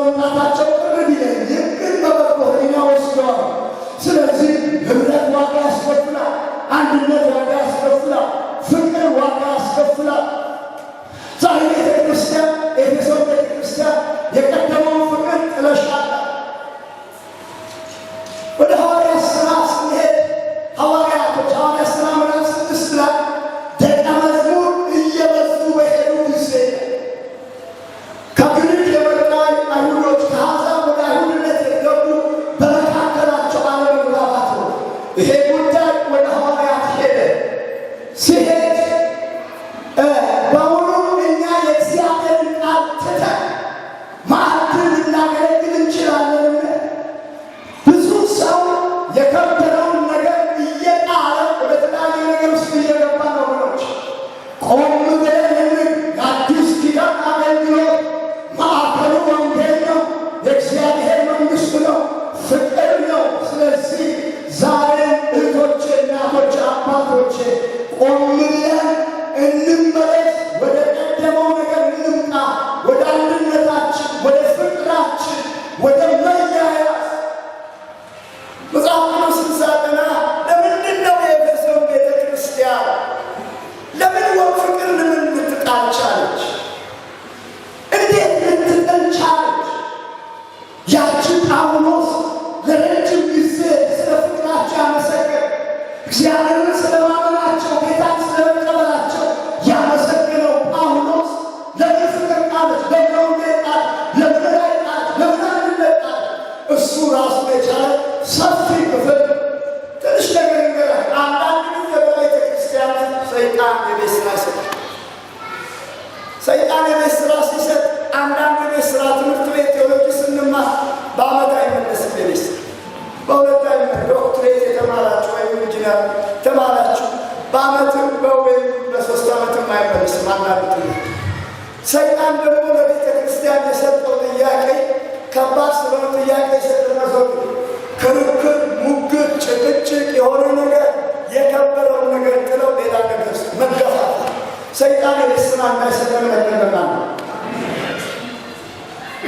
በመምጣታቸው ቅር ቢለኝም ግን በበጎ ሕሊና ወስደዋል። ስለዚህ ህብረት ዋጋ ያስከፍላል፣ አንድነት ዋጋ ያስከፍላል፣ ፍቅር ዋጋ ያስከፍላል። ዛሬ ቤተክርስቲያን ኤፌሶን ቤተክርስቲያን የቀደመውን ፍቅር ጥለሻል። ወደ ሐዋርያት ሥራ ስንሄድ ሐዋርያቶች ሐዋርያት ሥራ ምዕራፍ 6 ላይ ደቀ መዝሙር እየበዙ በሄዱ ጊዜ ከግሪክ የመጡ አይሁዶች ከአሕዛብ ወደ አይሁድነት የገቡ በመካከላቸው አለመግባባት ነው። ይሄ ጉዳይ ወደ ሐዋርያት ሄደ። ሲሄድ በሙሉ እኛ የእግዚአብሔርን ቃል ትተን ማዕድን ልናገለግል እንችላለን። ብዙ ሰው የከበረውን ነገር እየጣለ ወደ ተለያየ ነገር ውስጥ እየገባ ነው። ብሎች ቆም ብለን የአዲስ ኪዳን አገልግሎት ማዕከሉ ወንጌል ነው፣ የእግዚአብሔር መንግሥት ነው፣ ፍቅር ነው። ስለዚህ ዛሬ እህቶቼ፣ እናቶቼ፣ አባቶቼ ቆም ብለን እንመለስ፣ ወደ ቀደመው ነገር እንምጣ፣ ወደ አንድነታችን፣ ወደ ፍቅራችን፣ ወደ መያያዝ መጽሐፍ ቅዱስን ሳጠና ለምንድን ነው የኤፌሶን ቤተ ክርስቲያን ለምን ፍቅር ልትጣል ቻለች? እንዴት ልትጥል ቻለች? ያቺ ጳውሎስ ለረጅም ጊዜ ስለ ፍቅራቸው ያመሰገን፣ እግዚአብሔርን ስለማመናቸው፣ ጌታን ስለመቀበላቸው ያመሰግነው ጳውሎስ ለምን ፍቅር ጣለች? ለምን ወንጌል ጣለች? ለምን ራዕይ ጣለች? ለምን አንድነት ጣለች? እሱ ራሱ የቻለ ሰፊ ክፍል ትንሽ ነገር ይገራል። አንዳንድ ጊዜ በቤተ ክርስቲያን ሰይጣን የቤት ስራ ይሰጣል። ሰይጣን የቤት ስራ ሲሰጥ አንዳንድ የቤት ስራ ትምህርት ቤት ቴዎሎጂ ስንማር በአመት አይመለስም። የቤት ስራ በሁለት አይመለስ። ዶክትሬት የተማራችሁ ወይም ኢንጂነር ተማራችሁ በአመትም ወይም በ3 ዓመትም አይመለስም። አንዳንድ ትምህርት ሰይጣን ደግሞ ለቤተ ክርስቲያን የሰጠው ጥያቄ ከባድ ስለሆነ ጥያቄ የሰጠነው ክርክር፣ ሙግት፣ ጭቅጭቅ የሆነ ነገር የከበረውን ነገር ጥለው ሌላ ነገር መገፋት ሰይጣን የስራ እንዳይሰጠን ያደረጋል።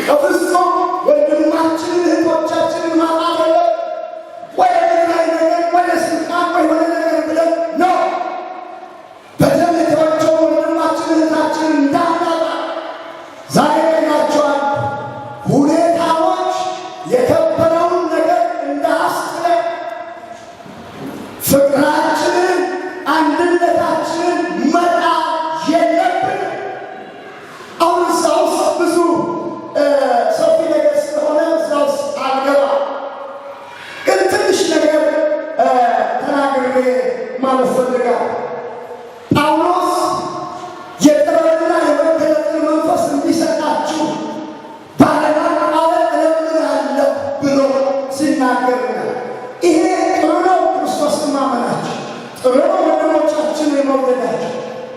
በፍጹም ወንድማችንን እህቶቻችንን ማጣት የለ ወደ ላይ ነገር ወደ ስልጣን ወይ ወደ ነገር ብለን ነው በደም የተወቸው ወንድማችንን እህታችንን እንዳናጣ ዛሬ ናቸዋል ሁኔታዎች የከበረውን ነገር እንዳያስጥለን ፍቅራችንን አንድነታችንን መጣ የለብን። አሁን እዛ ውስጥ ብዙ ሰፊ ነገር ስለሆነ እዛ ውስጥ አልገባም፣ ግን ትንሽ ነገር ተናግሬ ማለት ፈልጋለሁ። ጳውሎስ የጥበብና የመገለጥን መንፈስ እንዲሰጣችሁ ባለማቋረጥ እለምናለሁ ብሎ ሲናገር ይሄ ጥሩ ነው። ክርስቶስን ማመናችሁ ጥሩ ነው። ወንድሞቻችን የመውደዳችሁ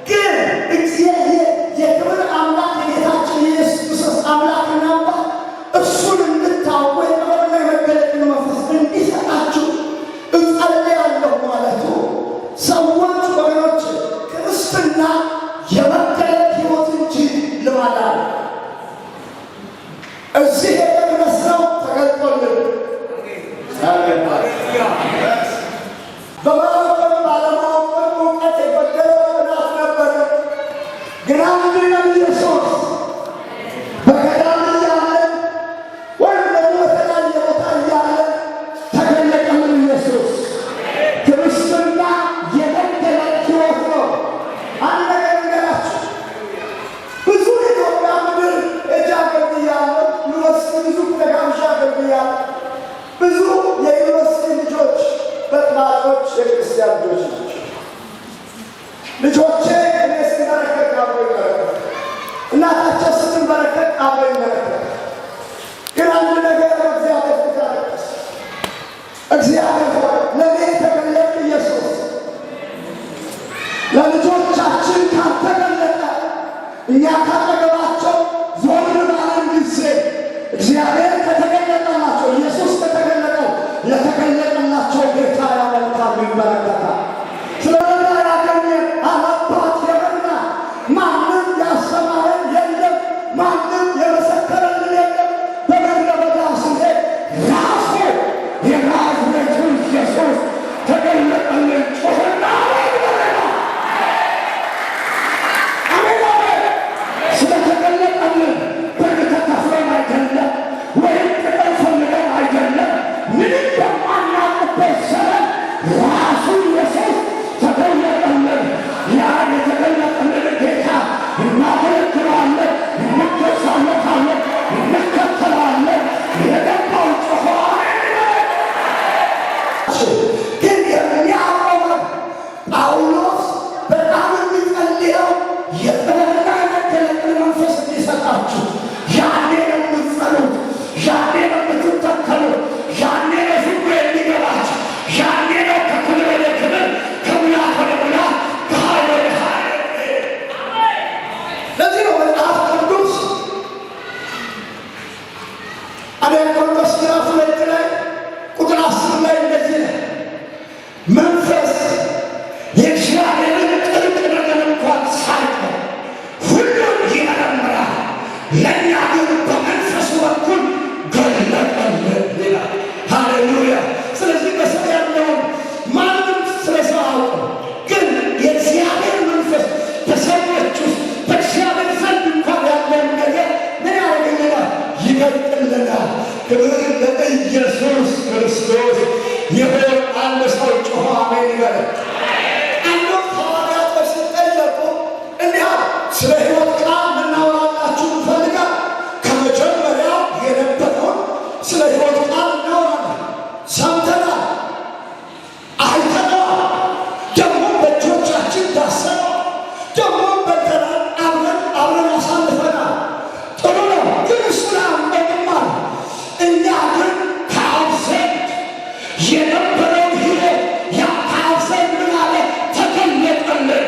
ግን እግዚአብሔር የክብር አምላክ የጌታችን የኢየሱስ ክርስቶስ አምላክና አባት እሱን እንድታውቁ የጥበብና የመገለጥን መንፈስ እንዲሰጣችሁ እጸልያለሁ ማለቱ ሰዎች ወገኖች ክርስትና የመገለጥ ሕይወት እንጂ ልማድ አለ። እዚህ የደረስነው ተገልጦልን በማወቅም ባለማወቅም እውቀት የጎደለ እናት ነበረ። ግን አንድ ነው ኢየሱስ በገዳም እያለ ወይም ደግሞ በተለያየ ቦታ እያለ ተገለጠልን። ኢየሱስ ክርስትና የመገለጥ ሕይወት ነው። አንድ ነገር እንገራችሁ፣ ብዙ የኢትዮጵያ ምድር እጅ አገልግያለሁ። ዩኒቨርሲቲ ብዙ ተጋብዣ አገልግያለሁ። ብዙ የዩኒቨርሲቲ ልጆች በጥባጮች የክርስቲያን ልጆች ናቸው። ልጆቼ እኔ ስንበረከት አብሮ ይመለከት፣ እናታቸው ስትንበረከት አብሮ ይመለከት። ግን አንድ ነገር በእግዚአብሔር ፊት አለቀስ። እግዚአብሔር ሆይ ለእኔ የተገለጠ ኢየሱስ ለልጆቻችን ካልተገለጠ እኛ ካጠገባቸው ዞር ባለን ጊዜ እግዚአብሔር ከተገለጠላቸው ኢየሱስ ከተገለጠው ለተገለጠላቸው ጌታ ያመልካሉ፣ ይመለከታል። ስለሆነ ያገኘ አባት የበና ማንም ያሰማረን የለም፣ ማንም የመሰከረልን የለም። 2 ላይ ቁጥር 10 ላይ እንደዚህ ነው፣ መንፈስ የእግዚአብሔርን ጥልቅ ነገር እንኳን ሳይቀር ሁሉን ይመረምራል፣ ለእኛ ግን በመንፈሱ በኩል ገለጠልን ይላል። ሃሌሉያ! ስለዚህ በሰው ያለውን ማንም ስለ ሰው አውቀው፣ ግን የእግዚአብሔር መንፈስ በሰዎች ውስጥ በእግዚአብሔር ዘንድ እንኳን ያለውን ነገር ምን ያደርግልናል? ይገልጥልናል። ክብር ለኢየሱስ ክርስቶስ ይሁን። አንድ ሰው ጮኸ አሜን ይበል። አንዱ ሐዋርያቶች ሲጠየቁ እንዲህ አሉ፣ ስለ ሕይወት ቃል ልናወራላችሁ እንፈልጋለን። ከመጀመሪያው የነበረውን ስለ ሕይወት ቃል እናወራለን። ሰምተናል፣ አይተነዋል፣ ደግሞ በእጆቻችን ዳሰነዋል፣ ደግሞ በልተናል፣ አብረን አሳልፈናል። ጥሩ ነው፣ ግን እሱን አንጠቅማል። እኛ ግን ከአብ ዘንድ የነበረውን ሕይወት ያ ከአብ ዘንድ ምን አለ ተገለጠልን።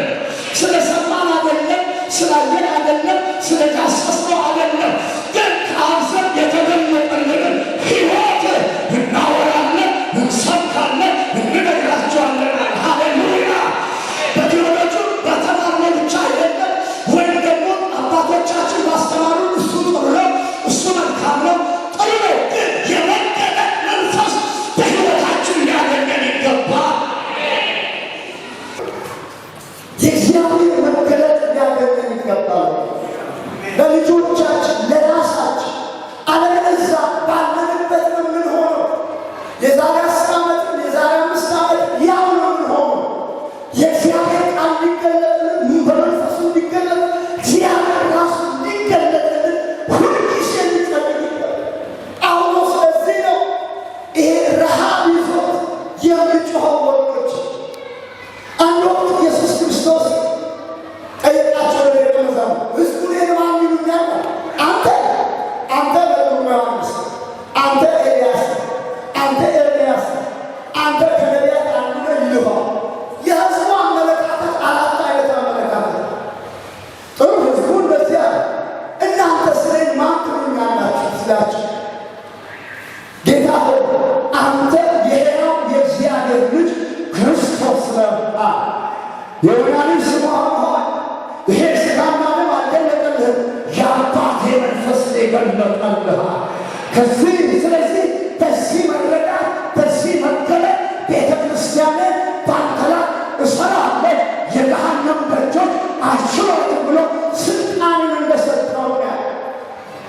ስለ ሰማን አይደለም፣ ስላየን አይደለም፣ ስለ ዳሰስነው አይደለም፣ ግን ከአብ ዘንድ የተገለጠልን ሕይወት እናወራለን፣ እንሰብካለን፣ እንነግራቸዋለን። ሃሌሉያ! በቴዎሎጂ በተማርነው ብቻ አይደለም፣ ወይም ደግሞ አባቶቻችን ባስተማሩ እሱ ጥሩ ነው፣ እሱ መልካም ነው፣ ጥሩ ነው። ግን የመገለጥ መንፈስ በሕይወታችን ሊያገኘን ይገባል። የእግዚአብሔር መገለጥ ሊያገኘን ይገባል። ለልጆቻችን፣ ለራሳችን። አለበለዚያ ባለንበት ነው የምንሆነው። የዛሬ 10 ዓመት የዛሬ 5 ዓመት ያው ነው የምንሆነው። የእግዚአብሔር ቃል ሊገለጥልን በመንፈሱ ሊገለጥ እግዚአብሔር ራሱ ሊገለጥልን ሁልጊዜ ሊጸልይ ይገባል። አሁን ስለዚህ ነው ይሄ ረሃብ ይዞት የሚጮኸው ወገኖች። አንድ ወቅት ኢየሱስ ክርስቶስ ጠየቃቸው ለደቀ መዛሙርቱ፣ ሕዝቡ እኔን ማን ይሉኛል? አንተ በጥሩ ዮሐንስ፣ አንተ ኤልያስ፣ አንተ ኤርምያስ፣ አንተ ከነቢያት አንዱ ነህ ይሉሃል። የሕዝቡ አመለካከት 4 አይነት አመለካከት። ጥሩ ሕዝቡ እንደዚህ አለ፣ እናንተ ስለኔ ማን ትሉኛላችሁ ስላቸው፣ ጌታ ሆይ አንተ የሕያው የእግዚአብሔር ልጅ ክርስቶስ ነህ አለ። የዮና ልጅ ስምዖን ሆይ ይሄ ሥጋና ደም አልገለጠልህም፣ የአባቴ መንፈስ ይገለጠልሃል። ስለዚህ በዚህ መረዳት በዚህ መገለጥ ቤተ ክርስቲያንን ባንተ ላይ እሰራለሁ፣ የገሃነም ደጆች አይችሉትም ብሎ ስልጣንን እንደሰጠው ነው።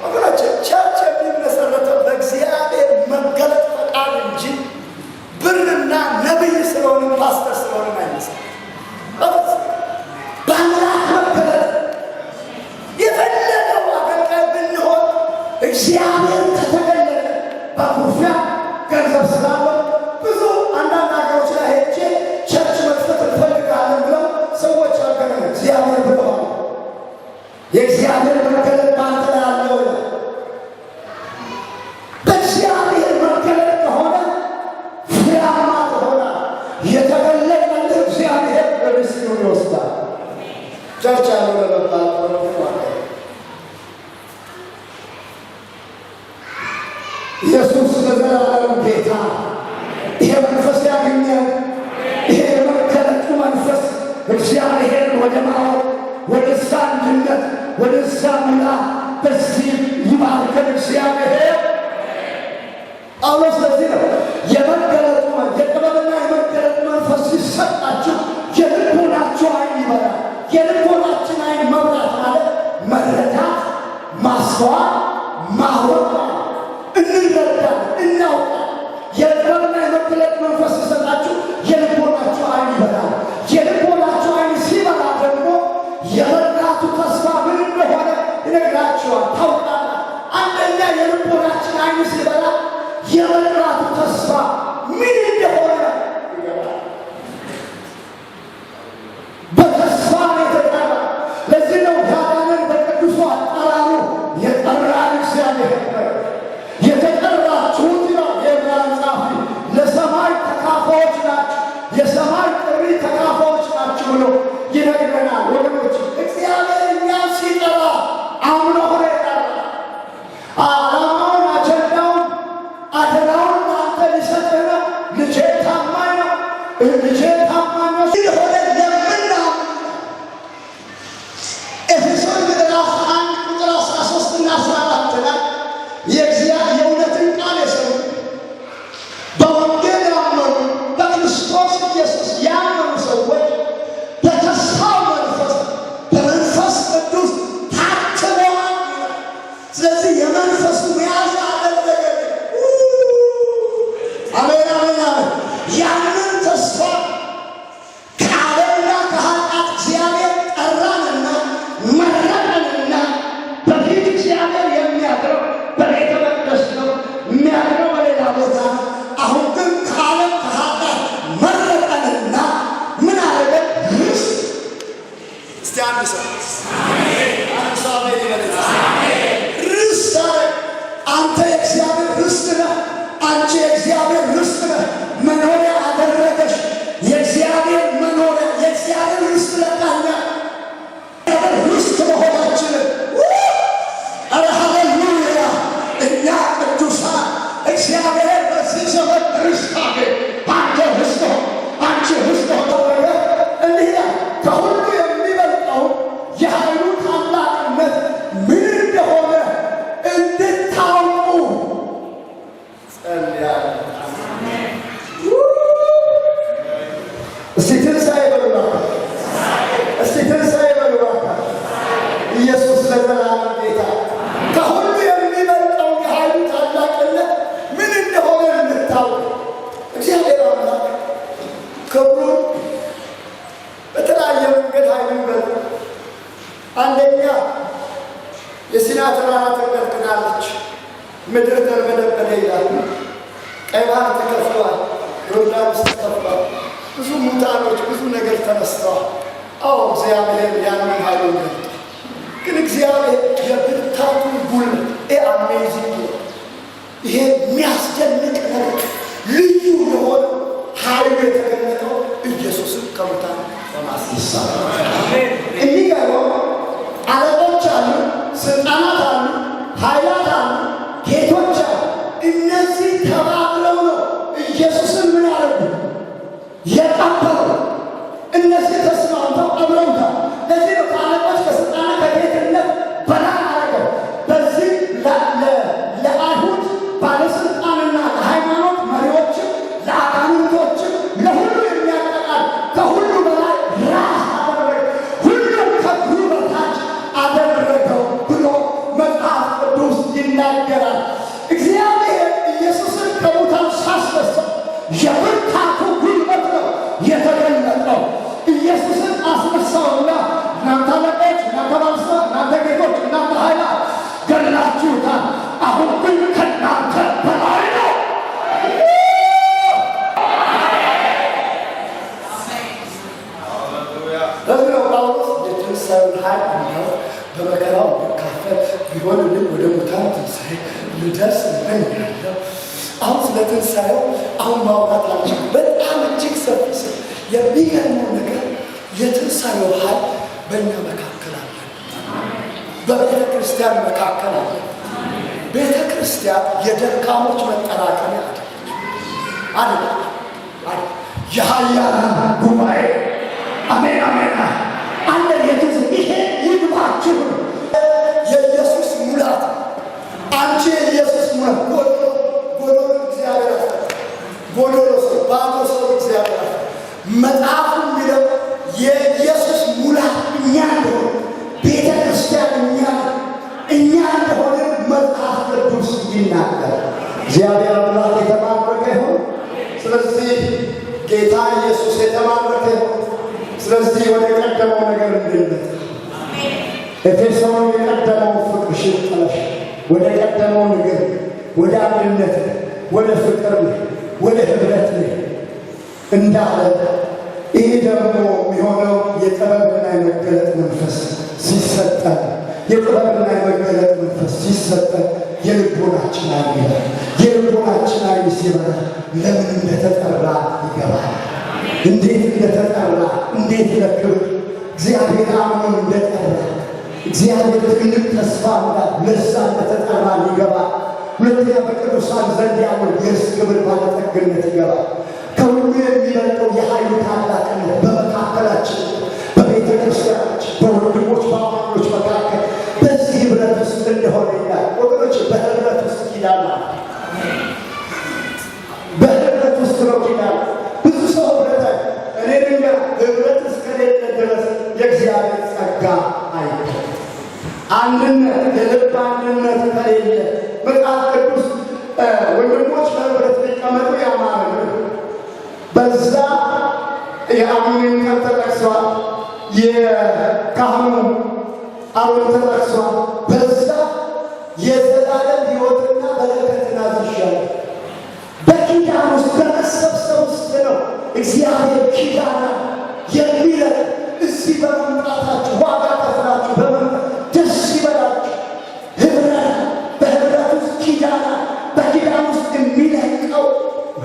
ወገኖች ቸርች የሚመሰረተው በእግዚአብሔር መገለጥ ፈቃድ እንጂ ብርና ነቢይ ስለሆነ ፓስተር ስለሆነ አይመስልም። በአምላክ መገለጥ የፈለገው አገልጋይ ብንሆን እግዚአብሔር ከተገለጠ በኩርፊያ ገንዘብ ስላለው ብዙ አንዳንድ ሀገሮች ላይ ሄጄ ቸርች መክፈት እንፈልጋለን ብለው ሰዎች አገናኙ። እግዚአብሔር ብለዋል። የእግዚአብሔር መገለጥ በአንተ ላይ አለው። በእግዚአብሔር መገለጥ ከሆነ ፍሬያማ ከሆነ የተገለጠልህ እግዚአብሔር በምስጢሩ ይወስዳል። ቸርች ያለው ለመባል ኢየሱስ ለዘላለም ጌታ። ይሄ መንፈስ ያገኛል። ይሄ የመገለጡ መንፈስ እግዚአብሔርን ወደ ማወቅ፣ ወደ እዛ አንድነት፣ ወደ እዛ ሙላት በዚህ ይባርከን እግዚአብሔር። ጳውሎስ ለዚህ ነው የመገለጡ የጥበብና የመገለጥ መንፈስ ሲሰጣችሁ የልቦናችሁ ዓይን ይበራል። የልቦናችን ዓይን መብራት ማለት መረዳት፣ ማስተዋል፣ ማወቅ እንረዳለን፣ እናውቃለን። የጥበብና የመገለጥ መንፈስ ሲሰጣችሁ የልቦናችሁ ዓይን ይበራል። የልቦናችሁ ዓይን ሲበራ ደግሞ የመብራቱ ተስፋ ምን እንደሆነ ይነግራችኋል፣ ታውቃላችሁ። አንደኛ የልቦናችን ዓይን ሲበራ የመብራቱ ተስፋ ምን እንደሆነ ይገባል። በተስፋ የተጠራ ለዚህ ነው ያዳነን በቅዱሱ አጠራሩ የጠራን እግዚአብሔር የተጠራችሁት ይላል የዕብራውያን ጸሐፊ ለሰማይ ተካፋዮች ናችሁ፣ የሰማይ ጥሪ ተካፋዮች ናችሁ ብሎ ይነግረናል። ወገኖች እግዚአብሔር እኛን ሲጠራ አምኖ ሆነ ይጠራ። ዓላማውን አጀንዳውን አደራ ምድር ተርበደበደ ይላል። ቀይ ባህር ተከፍሏል። ዮርዳኖስ ተከፍሏል። ብዙ ሙታኖች ብዙ ነገር ተነስተዋል። አዎ እግዚአብሔር ያንን ኃይሉን ገልጧል። ግን እግዚአብሔር የብርታቱን ጉልበት አሜዚንግ ነው። ይሄ የሚያስደንቅ ነገር ልዩ የሆነ ኃይሉ የተገለጠው ኢየሱስን ከሙታን በማስነሳት የሚገርመው አለቆች አሉ፣ ስልጣናት አሉ፣ ኃይላት አሉ፣ ጌቶች አሉ። እነዚህ ተባብረው ነው ኢየሱስን ምን ያደርጉ የቀበሩ። እነዚህ ተስማምተው አብረውታል። ለዚህ ነው ከአለቆች ከስልጣናት ከጌትነት በላይ አደረገው። በዚህ ለአይሁድ ባለስልጣንና ለሃይማኖት መሪዎችም ለአጋንንቶችም ለሁሉ የሚያጠቃል ከሁሉ በላይ ራስ አደረገ፣ ሁሉም ከእግሩ በታች አደረገው ብሎ መጽሐፍ ቅዱስ ይናገራል። እግዚአብሔር ኢየሱስን ከሙታን ሳስነሳው የብርታቱ ጉልበት ነው የተገለጠው። ኢየሱስን አስነሳውና እናንተ አለቆች፣ እናንተ ባለስልጣናት፣ እናንተ ጌቶች፣ እናንተ ኃይላት ገድላችሁታል፣ አሁን ግን ከእናንተ በላይ ነው። ለዚህ ነው ጳውሎስ የትንሣኤውን ኃይል ነው በመከራው መካፈል ቢሆንልኝ ወደ ሙታን ትንሣኤ ልደርስ እመኛለሁ። አሁን ስለ ትንሣኤው አሁን ማውራት አልችልም። በጣም እጅግ ሰፊ ስል የሚገርመው ነገር የትንሣኤው ኃይል በእኛ መካከል አለ፣ በቤተ ክርስቲያን መካከል አለ። ቤተ ክርስቲያን የደካሞች መጠራቀሚያ አይደለም፣ የኃያላን ጉባኤ። አሜን አሜን አለ። ይሄ ይግባችሁ። የኢየሱስ ሙላት አንቺ የኢየሱስ ሙላት ጎዶሎ እግዚአብሔር ጎዶሎ ሰው ባዶ ሰው እግዚአብሔር መጽሐፉ የሚለው የኢየሱስ ሙላት እኛ እንደሆነ ቤተ ክርስቲያን እኛ እንደሆነ መጽሐፍ ቅዱስ ይናገራል። እግዚአብሔር አምላክ የተባረከ ይሁን። ስለዚህ ጌታ ኢየሱስ የተባረከ ይሁን። ስለዚህ ወደ ቀደመው ነገር እንድንመጣ ኤፌሶን የቀደመው ፍቅርሽን ጥለሽ ወደ ቀደመው ነገር ወደ አንድነት ወደ ፍቅር ወደ ህብረት እንዳለ ይህ ደግሞ የሚሆነው የጥበብና የመገለጥ መንፈስ ሲሰጠን የጥበብና የመገለጥ መንፈስ ሲሰጠን የልቦናችን አይን የልቦናችን አይን ሲበራ ለምን እንደተጠራ ይገባል። እንዴት እንደተጠራ እንዴት ለክብር እግዚአብሔር አምኖን እንደጠራ እግዚአብሔር ትልቅ ተስፋ ለዛ እንደተጠራ ይገባል። ሁለተኛ በቅዱሳን ዘንድ ያለው የእርሱ ክብር ባለጠግነት ይገባል። ከሁሉ የሚበልጠው የኃይሉ ታላቅነት በመካከላችን በቤተ ክርስቲያናችን በወንድሞች በአማኞች መካከል በዚህ ህብረት ውስጥ እንደሆነ ይላል። ወገኖች በህብረት ውስጥ ኪዳን በህብረት ውስጥ ነው ኪዳን። ብዙ ሰው ህብረት እኔ ድንገር ህብረት እስከሌለ ድረስ የእግዚአብሔር ጸጋ አይደለም። አንድነት የልብ አንድነት ከሌለ መጽሐፍ ቅዱስ ወንድሞች በህብረት ሊቀመጡ ያማረ በዛ የአሮንን ቀን ተጠቅሷል። የካህኑ አሮን ተጠቅሷል። በዛ የዘላለም ሕይወትና በረከትን አዝዣለሁ። በኪዳን ውስጥ በመሰብሰብ ውስጥ ነው እግዚአብሔር ኪዳን የሚለን። እዚህ በመምጣታችሁ ዋጋ ከፍላችሁ በመምጣት ደስ ይበላችሁ። ህብረት በህብረት ውስጥ ኪዳን በኪዳን ውስጥ የሚለቀው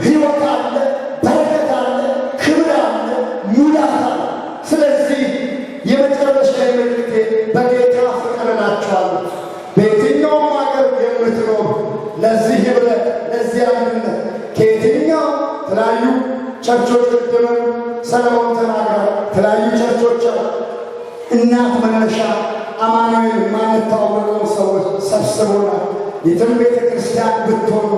ሕይወት አለ፣ በረከት አለ፣ ክብር አለ፣ ሙላት አለ። ስለዚህ የመጨረሻ መልእክቴ በጌታ ፍቅር እላችኋለሁ። በየትኛውም ሀገር የምትኖሩ ለዚህ ህብረት ለዚህ አንድነት ከየትኛው የተለያዩ ቸርቾች ቅድም ሰለሞን ተናግሯል። የተለያዩ ቸርቾች እናት መነሻ አማኑኤል የማንታወቀው ሰዎች ሰብስቦናል። የትም ቤተ ክርስቲያን ብትሆኑ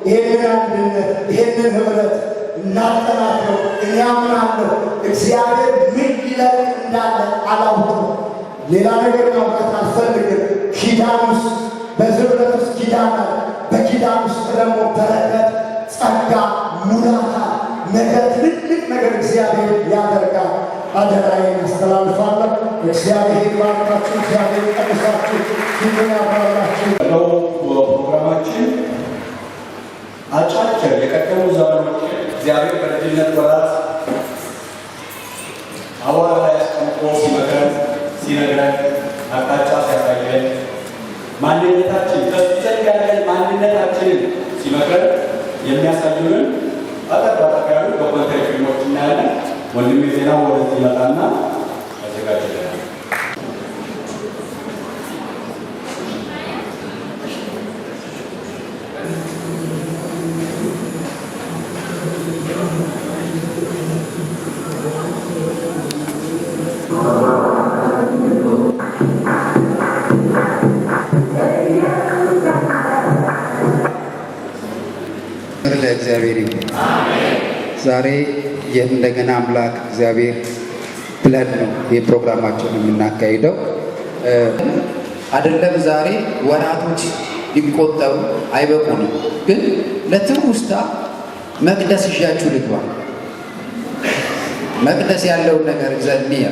ይሄንን አንድነት ይሄንን ህብረት እናጠናክረው። እኔ አምናለሁ እግዚአብሔር ምን ሊለቅ እንዳለ አላውቅም። ሌላ ነገር ማውቃት አልፈልግም። ኪዳን ውስጥ በዚህ ህብረት ውስጥ ኪዳን አለ። በኪዳን ውስጥ ደግሞ በረከት፣ ጸጋ፣ ሙላታ ነገር ትልቅ ነገር እግዚአብሔር ያደርጋል። አደራዬን አስተላልፋለሁ። እግዚአብሔር ባርካችሁ፣ እግዚአብሔር ቀድሳችሁ፣ ፊቱን ያብራላችሁ። ፕሮግራማችን ወንድሜ ዜናው ወደዚህ ይመጣና ያዘጋጃል። ለእግዚአብሔር ይሁን። ዛሬ እንደገና አምላክ እግዚአብሔር ብለን ነው የፕሮግራማቸውን የምናካሂደው። አይደለም ዛሬ ወራቶች ሊቆጠሩ አይበቁንም፣ ግን ለትውስታ መቅደስ ይዣችሁ ልግባ። መቅደስ ያለውን ነገር ዘንያ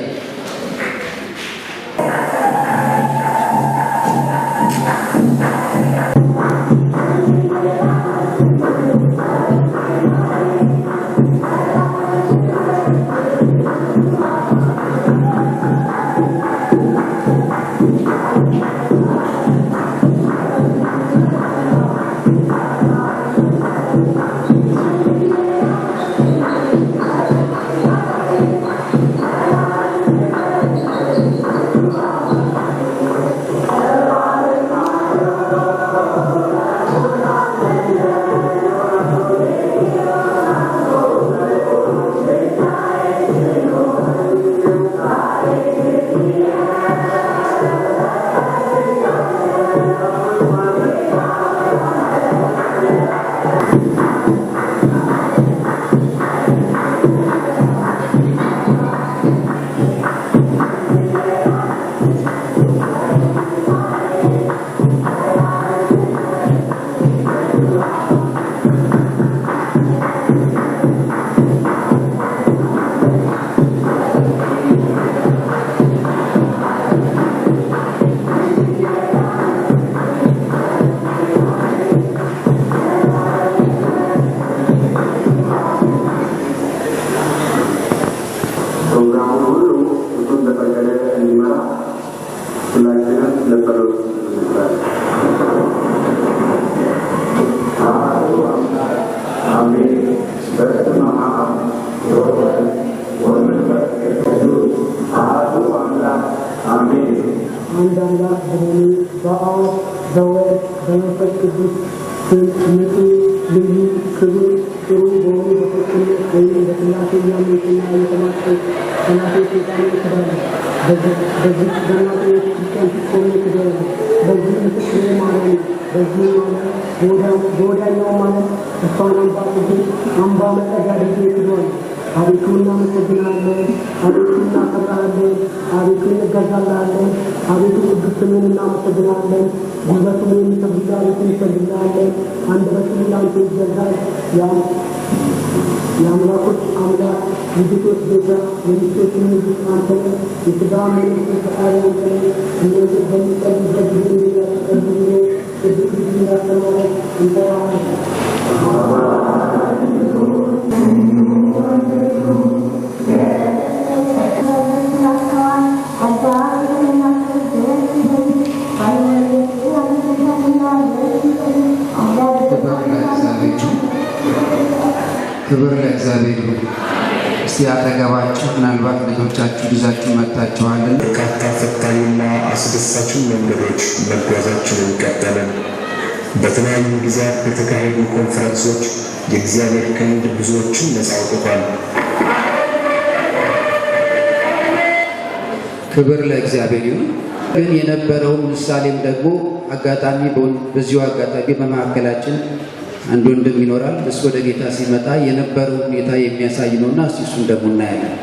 ክብር ለእግዚአብሔር ይሁን። እስቲ አጠገባችሁ ምናልባት ልጆቻችሁ ይዛችሁ መጥታችኋልን? በርካታ ፈታኝና አስደሳችን መንገዶች መጓዛችንን ቀጠልን። በተለያዩ ጊዜያት በተካሄዱ ኮንፈረንሶች የእግዚአብሔር ክንድ ብዙዎችን ነፃ አውጥቷል። ክብር ለእግዚአብሔር ይሁን። ግን የነበረውን ምሳሌም ደግሞ አጋጣሚ በዚሁ አጋጣሚ በመካከላችን አንድ ወንድም ይኖራል። እሱ ወደ ጌታ ሲመጣ የነበረው ሁኔታ የሚያሳይ ነውና እስቲ እሱን ደግሞ እናያለን።